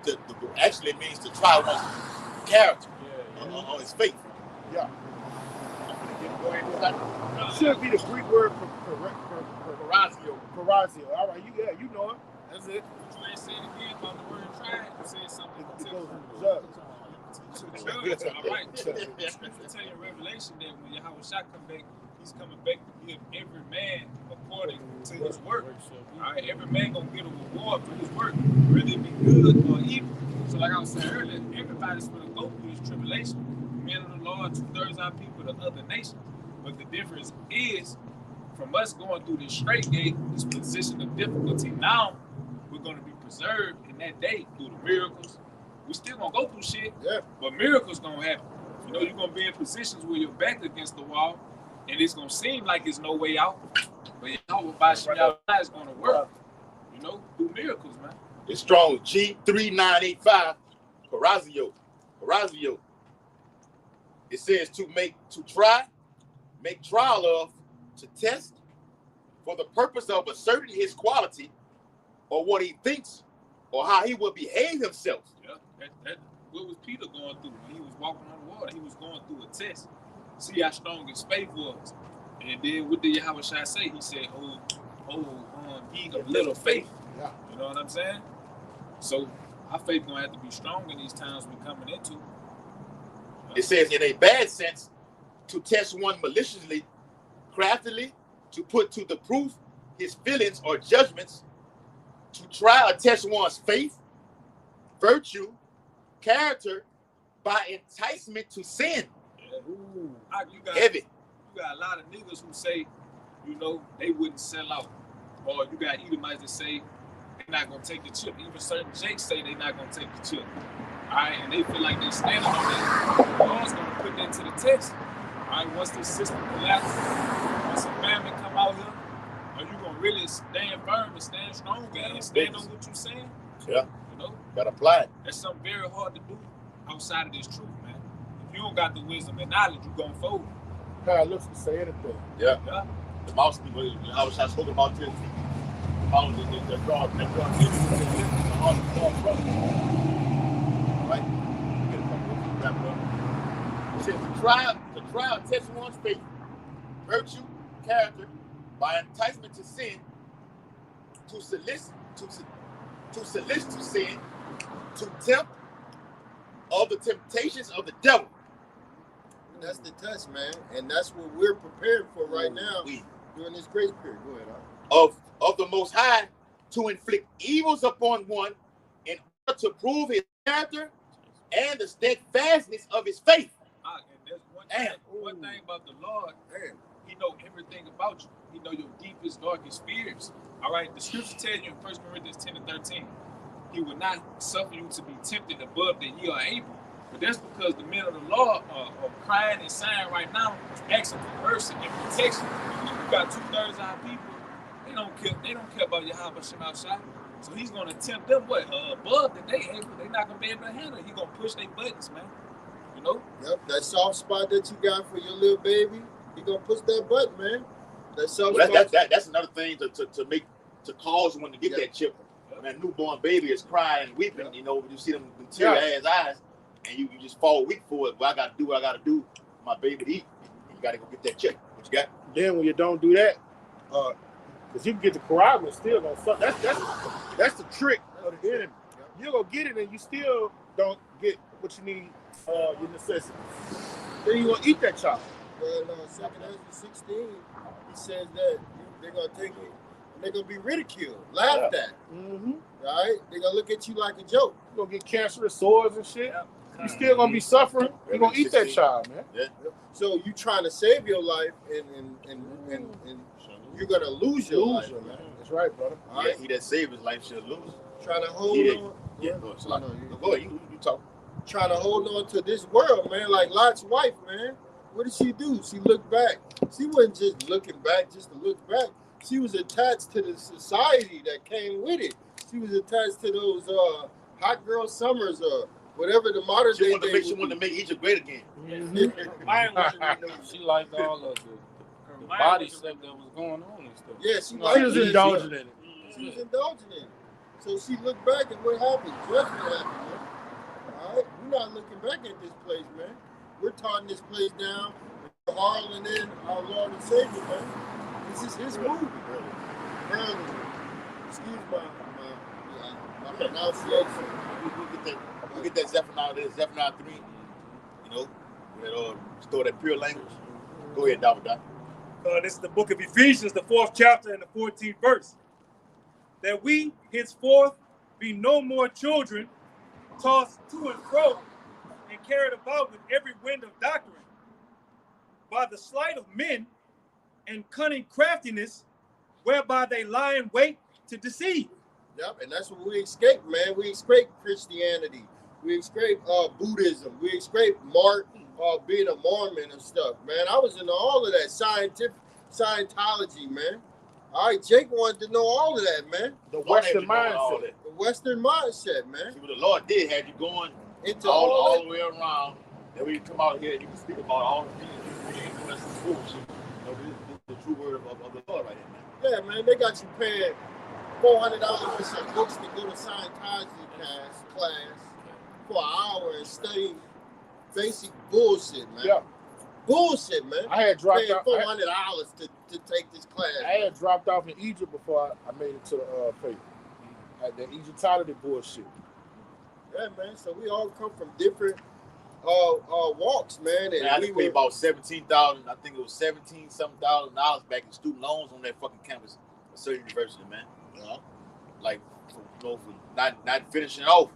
actually it means to try one's character on his faith. Yeah. Should be the Greek word for Horazio. All right, you know it. That's it. but you ain't saying again about the word try, you said something It goes in the to judge. judge. All right. The scripture tell you in Revelation that when Yahweh Shah come back, he's coming back to give every man according to his work. All right, every man gonna get a reward for his work, whether it be good or evil. So like I was saying earlier, everybody's gonna go through this tribulation. The men of the Lord, 2/3 our people, the other nations. But the difference is, from us going through this straight gate, this position of difficulty, now we're gonna be preserved in that day through the miracles. We still gonna go through shit, but miracles gonna happen. You know, you're gonna be in positions where you're back against the wall, and it's gonna seem like there's no way out. But you know, by Shia is gonna work. You know, through miracles, man. It's strong. G3985. Horazio. It says to try, make trial of, to test, for the purpose of asserting his quality, or what he thinks, or how he will behave himself. Yeah, what was Peter going through when he was walking on the water? He was going through a test. See how strong his faith was. And then what did Yahweh Shai say? He said, ye of little faith. Yeah. You know what I'm saying? So our faith gonna have to be strong in these times we're coming into. It says in a bad sense, to test one maliciously, craftily, to put to the proof his feelings or judgments, to try or test one's faith, virtue, character, by enticement to sin. Heavy. You got a lot of niggas who say, you know, they wouldn't sell out. Or you got Edomites that say they're not going to take the chip. Even certain Jakes say they're not going to take the chip. All right, and they feel like they're standing on that. The Lord's going to put that to the test. All right, once this system collapses, once a family come out here, are you going to really stand firm and stand strong and stand on what you're saying? Yeah. You know? Gotta apply it. That's something very hard to do outside of this truth, man. If you don't got the wisdom and knowledge, you're going to fold. God looks to say anything. Yeah. Yeah. The mouse people, I was talking about this. The draw, right? Get a couple of wrap it up. It says to try and test one's faith, virtue, character, by enticement to sin, to solicit to sin, to tempt of the temptations of the devil. That's the test, man, and that's what we're prepared for right now during this grace period. Go ahead, of the Most High, to inflict evils upon one in order to prove his character and the steadfastness of his faith. And there's one thing about the Lord, he know everything about you. He know your deepest, darkest fears. All right, the scripture tells you in 1 Corinthians 10 and 13, he will not suffer you to be tempted above that ye are able. But that's because the men of the law are crying and sighing right now, asking for mercy and protection. You got 2/3 of our people, they don't care about Yahweh Shem outside. So he's gonna tempt them above that they able. They're not gonna be able to handle it. He's gonna push their buttons, man. You know? Yep, that soft spot that you got for your little baby, he gonna push that button, man. That soft spot. That's another thing to cause one to get that chip. That newborn baby is crying and weeping, you know, you see them tear-ass eyes, and you just fall weak for it. Well, I gotta do what I gotta do for my baby to eat. You gotta go get that chip. What you got? Then when you don't do that, because you can get the Quran still gonna suck. That's the trick of the enemy. You're gonna get it and you still don't get what you need, your necessities. Then you gonna eat that child. Well, 2 Ezra 16, he says that they're gonna take it and they're gonna be ridiculed, laughed at. Mm-hmm. Right? They're gonna look at you like a joke. You're gonna get cancerous sores and shit. You still gonna be suffering. You're gonna eat that child, man. Yeah. So you trying to save your life and you're gonna lose your life, man. That's right, brother. All right? He that saved his life shall lose. Trying to hold on. Yeah, go ahead. You talk. Trying to hold on to this world, man. Like Lot's wife, man. What did she do? She looked back. She wasn't just looking back just to look back. She was attached to the society that came with it. She was attached to those hot girl summers or whatever the modern day. She wanted to make Egypt great again. She liked all of the body stuff that was going on and stuff. Yeah, she was indulging in it. She was indulging in it. So she looked back at what happened. Judgment happened, man. All right? We're not looking back at this place, man. We're taunting this place down. We're hurling in our Lord and Savior, man. This is his movie. Excuse my pronunciation. We'll get that Zephaniah 3. You know, we'll restore that pure language. Go ahead, David. This is the book of Ephesians, the 4th chapter and the 14th verse. That we henceforth be no more children, tossed to and fro, and carried about with every wind of doctrine, by the sleight of men and cunning craftiness, whereby they lie in wait to deceive. Yep, and that's what we escape, man. We escape Christianity. We escape Buddhism. We escape being a Mormon and stuff, man. I was into all of that Scientology, man. All right, Jake wanted to know all of that, man. The Western mindset. The Western mindset, man. See what the Lord did had you going into all the way around. Then we come out here and you can speak about all the things. That's the truth. You know, this is the true word of the Lord right here, man. Yeah, man, they got you paying $400 for some books to go to Scientology class for an hour and study basic bullshit, man. Yeah. Bullshit, man. I had dropped out $400 to take this class. I had dropped off in Egypt before I made it to the faith. Like the Egyptology bullshit. Yeah, man. So we all come from different walks, man. And Man, I had to pay about $17,000. I think it was $17-something back in student loans on that fucking campus at Surrey University, man. Yeah. Like, for not finishing it off.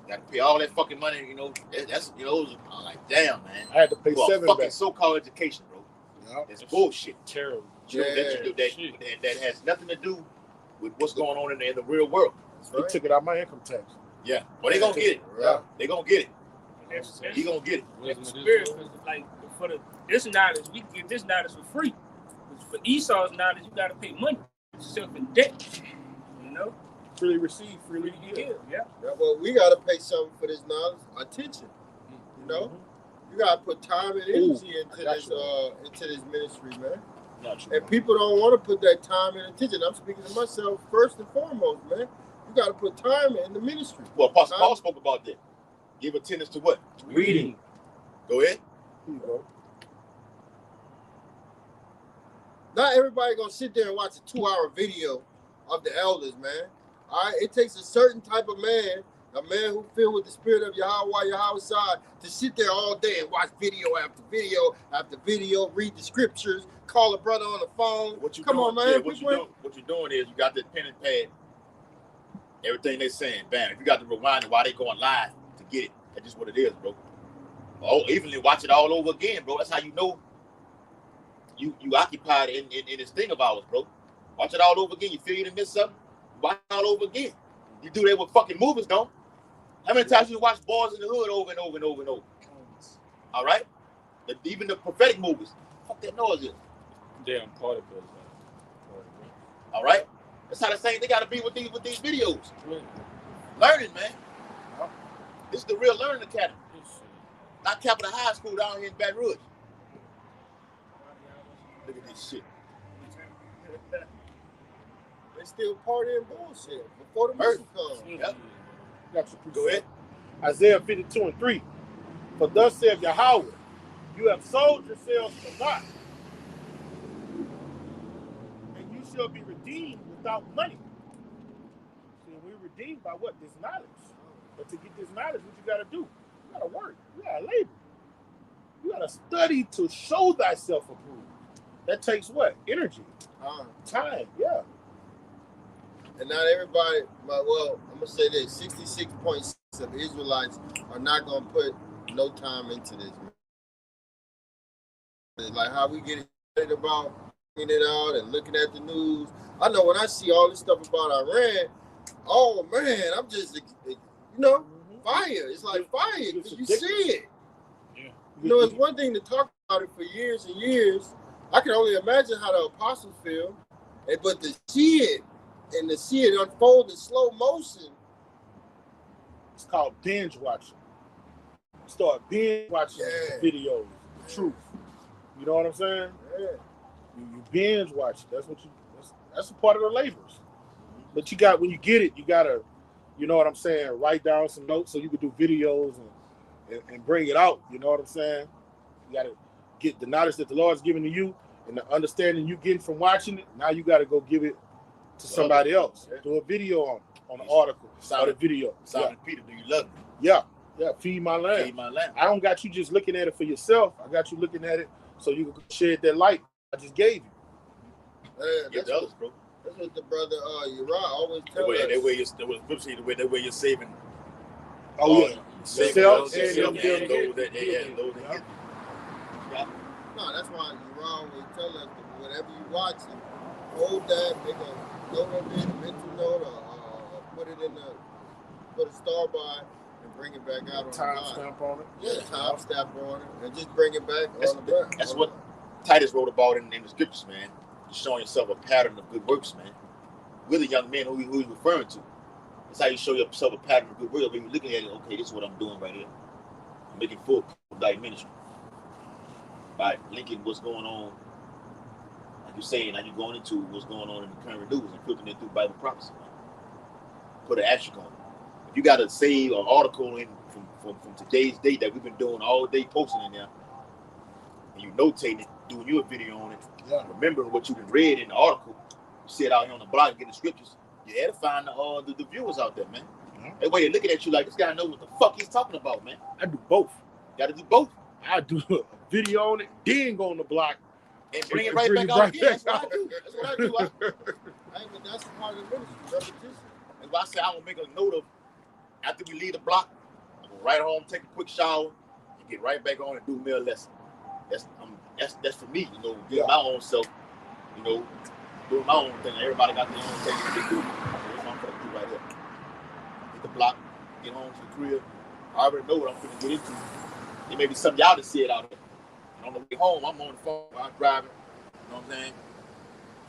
Got to pay all that fucking money, you know. That's, you know, I'm like, damn, man. I had to pay For a $7 fucking back. so-called education, bro. Yeah. It's bullshit. Terrible. You know, that has nothing to do with what's going on in the real world. They took it out of my income tax. Yeah, well, they gonna get it. Yeah. They gonna get it. That's He gonna get it. that's the spirit. 'Cause, like, for this knowledge, we can get this knowledge for free. For Esau's knowledge, you gotta pay money. Yourself in debt. You know? Freely received, freely You give. give, yeah. Yeah, well, we gotta pay something for this knowledge, attention. You know, you gotta put time and energy into this ministry, man. Not true. And people don't want to put that time and attention. I'm speaking to myself first and foremost, man. You gotta put time in the ministry. Well, Apostle Paul spoke about that. Give attendance to what? Reading. Go ahead. Here you go. Not everybody gonna sit there and watch a 2-hour video of the elders, man. All right, it takes a certain type of man, a man who filled with the spirit of Yahweh side, to sit there all day and watch video after video after video, read the scriptures, call a brother on the phone. What you Come doing? on, man. Yeah, what you're doing is you got that pen and pad. Everything they're saying, bam. If you got to rewind it while they going live to get it, that's just what it is, bro. Oh, evenly watch it all over again, bro. That's how you know you occupied in this thing of ours, bro. Watch it all over again. You feel you done missed something? Watch it all over again. You do that with fucking movies, don't? How many times you watch Boys in the Hood over and over and over and over? All right? Even the prophetic movies. Fuck that noise is. Damn party bills. All right? That's how the same they gotta be with these videos. Learning, man. This is the real learning academy. Not Capital High School down here in Baton Rouge. Look at this shit. They still partying bullshit before the mission comes. Yep. Got you. Go ahead. Isaiah 52:3. For thus saith Yahweh, you have sold yourselves for naught, and you shall be redeemed without money. See, we're redeemed by what? This knowledge. But to get this knowledge, what you got to do? You got to work. You got to labor. You got to study to show thyself approved. That takes what? Energy. Time. Yeah. And not everybody, well, I'm going to say this, 66.6 of Israelites are not going to put no time into this. Like how we get excited about figuring it out and looking at the news. I know when I see all this stuff about Iran, oh man, I'm just, you know, fire. It's like fire because you see it. Yeah. You know, it's one thing to talk about it for years and years. I can only imagine how the apostles feel, but to see it and to see it unfold in slow motion. It's called binge watching. Start binge watching videos, the truth. You know what I'm saying? Yeah. You binge watch. That's a part of the labors. But you got, when you get it, you gotta, you know what I'm saying, write down some notes so you can do videos and bring it out. You know what I'm saying? You gotta get the knowledge that the Lord's giving to you and the understanding you getting from watching it. Now you gotta go give it to somebody else. Do a video on the article or the video. Simon Peter, do you love me? Yeah. Feed my lamb. Feed my lamb. I don't got you just looking at it for yourself. I got you looking at it so you can shed that light I just gave you. That's others, bro. That's what the brother Uriah always tells us. That way you're saving. Oh yeah. Saving Self those and that them get. No, that's why Uriah always tell us that whatever you watching, hold that, make a note of it, a mental note, or put a star by and bring it back out on Time the stamp on it. Yeah, time stamp on it, and just bring it back on the back. That's what Titus wrote about in the scriptures, man. Just showing yourself a pattern of good works, man. We're the young men who he's referring to. That's how you show yourself a pattern of good works. When you're looking at it, okay, this is what I'm doing right here. I'm making full thy ministry by linking what's going on, like you're saying, now you're going into what's going on in the current news and filtering it through Bible prophecy, man. Put an asterisk on it. If you got to save an article in from today's date that we've been doing all day, posting in there, and you notating it, doing you a video on it, remembering what you've read in the article, you sit out here on the block getting the scriptures, you're edifying the viewers out there, man. They way they looking at you like this guy knows what the fuck he's talking about, man. I do both. Got to do both. I do a video on it, then go on the block and bring it right back out again. That's what I do. That's what I do. Hey, but that's part of the ministry, repetition. That's why I say I will make a note of after we leave the block, I'm gonna right home, take a quick shower, and get right back on and do me a lesson. That's for me, you know, get my own self, you know, doing my own thing. Everybody got their own thing to do. So that's what I'm gonna do right here. Hit the block, get home to the crib. I already know what I'm gonna get into. There may be something y'all to see it out here. And on the way home, I'm on the phone while I'm driving. You know what I'm saying?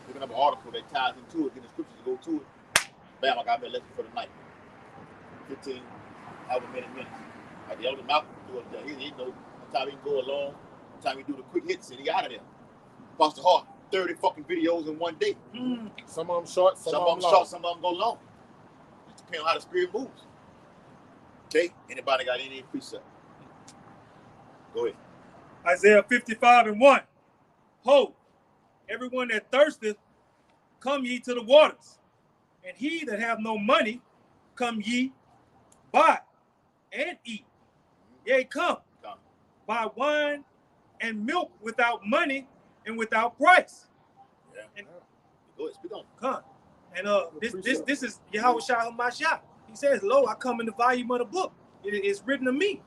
Looking up an article that ties into it, getting the scriptures to go to it. Bam, I got me a lesson for the night. 15, however many minutes. Like the elder Malcolm do it there. He know time he can go along, time he do the quick hits and he out of there. Pastor Hart, 30 fucking videos in one day. Some of them short, some of them long. Short, some of them go long. It depends on how the spirit moves. Okay? Anybody got any precept? Go ahead. Isaiah 55:1. Ho, everyone that thirsteth, come ye to the waters. And he that have no money, come ye, buy and eat. Yea, come. Buy wine and milk without money and without price. Yeah. And, go ahead, speak on. Come. And this is Yahweh Shah Hamashiach. He says, lo, I come in the volume of the book. It is written of me.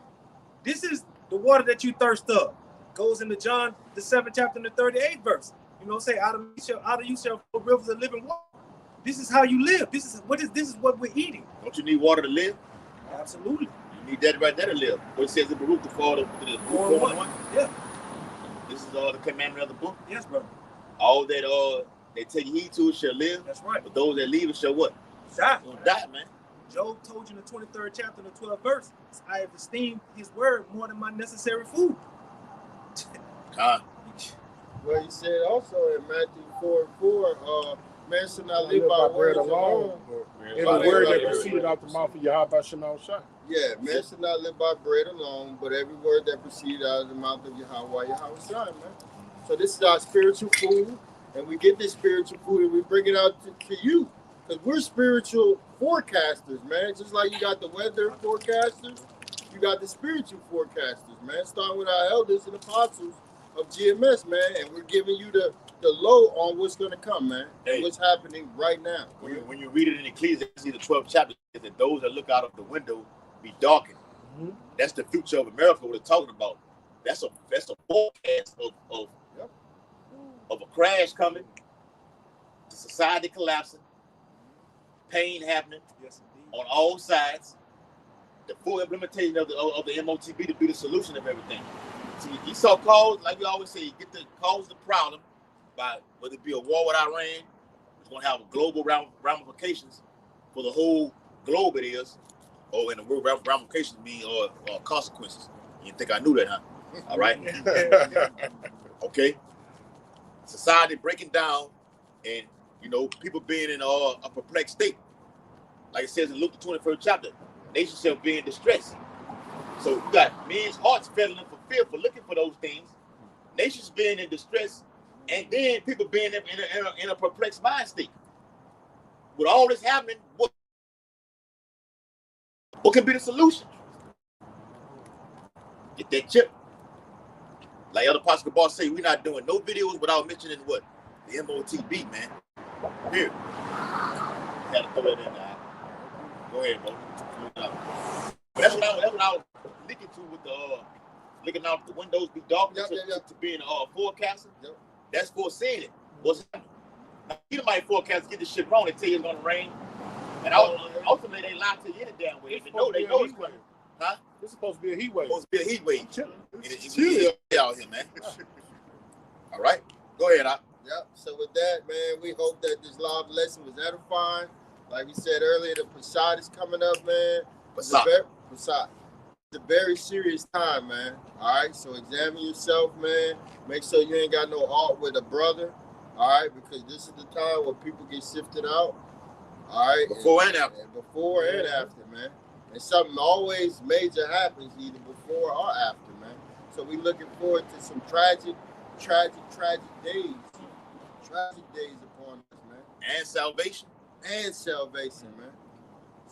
This is the water that you thirst of. Goes into John, the 7th chapter and the 38th verse. You know, say, out of you shall flow rivers of living water. This is how you live. This is what we're eating. Don't you need water to live? Absolutely. You need that right there to live. What it says in Baruch, the 4:1. Yeah. This is the commandment of the book. Yes, brother. All that they take heed to shall live. That's right. But those that leave it shall what? Die. Die, man. Job told you in the 23rd chapter and the 12th verse, I have esteemed his word more than my necessary food. Well, he said also in Matthew 4:4, man should not live by bread alone. Every word that proceeded out the mouth of Yahweh Shema Shah. Yeah, man should not live by bread alone, but every word that proceeded out of the mouth of Yahweh Shah, man. So this is our spiritual food, and we get this spiritual food and we bring it out to you. Because we're spiritual forecasters, man. Just like you got the weather forecasters, you got the spiritual forecasters, man. Starting with our elders and apostles of GMS, man. And we're giving you the low on what's going to come, man. Hey, and what's happening right now. When you read it in Ecclesiastes, the 12th chapter, that those that look out of the window be darkened. Mm-hmm. That's the future of America, what it's talking about. That's a forecast of a crash coming, the society collapsing, pain happening on all sides, the full implementation of the MOTB to be the solution of everything. See, Esau cause, like we always say, get the cause the problem by whether it be a war with Iran, it's going to have global ramifications for the whole globe. It is, or in the word ramifications mean or consequences. You think I knew that, huh? All right. Okay. Society breaking down, and people being in a perplexed state. Like it says in Luke the 21st chapter, nation shall be in distress. So you got men's hearts failing for fear for looking for those things. Nations being in distress, and then people being in a perplexed mind state. With all this happening, what can be the solution? Get that chip. Like Elder Pastor Boss say, we're not doing no videos without mentioning what? The MOTB, man. Here. Had to throw that in there. Go ahead, bro. But that's what I was looking to with the looking out the windows be dark to being a forecaster. Yep. That's foreseeing it. What's happening? Now, you might forecast get this shit wrong. They tell you it's gonna rain, and ultimately they lie to you any damn way. They know it's coming. Huh? It's supposed to be a heat wave. Supposed to be a heat wave. It's chilling out here, man. All right, go ahead, Op. Yep. So with that, man, we hope that this live lesson was edifying. Like we said earlier, the Passat is coming up, man. Passat. It's a very serious time, man. All right, so examine yourself, man. Make sure you ain't got no art with a brother. All right, because this is the time where people get sifted out. All right, before and after. Before and after, man. And something always major happens either before or after, man. So we looking forward to some tragic days. Tragic days upon us, man. And salvation. Man.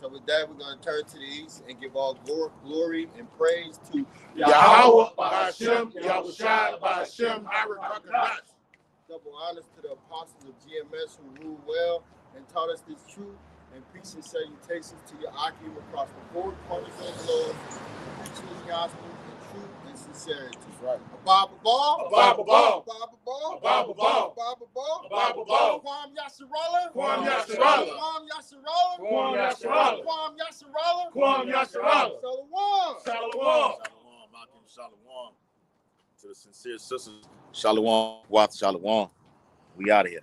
So with that, we're going to turn to the east and give all glory and praise to Yahweh, Ba'ashem, Yahushua, Ba'ashem, Harakakadas. double honors to the apostles of GMS who ruled well and taught us this truth, and peace and salutations to your Akim across the four corners of the globe, preaching the gospel in truth and sincerity. That's right. A Bible ball. A Bible ball. A Bible ball. A Bible ball. A Bible ball. A Bible ball. Kwam Yasharala. Kwam Yasharala. Kwam Yasharala. Kwam Yasharala. Kwam Yasharala. Kwam Yasharala. Shalom. Shalom. Shalom, Malcolm, shalom. To the sincere sisters, shalom, Wath, shalom. We out of here.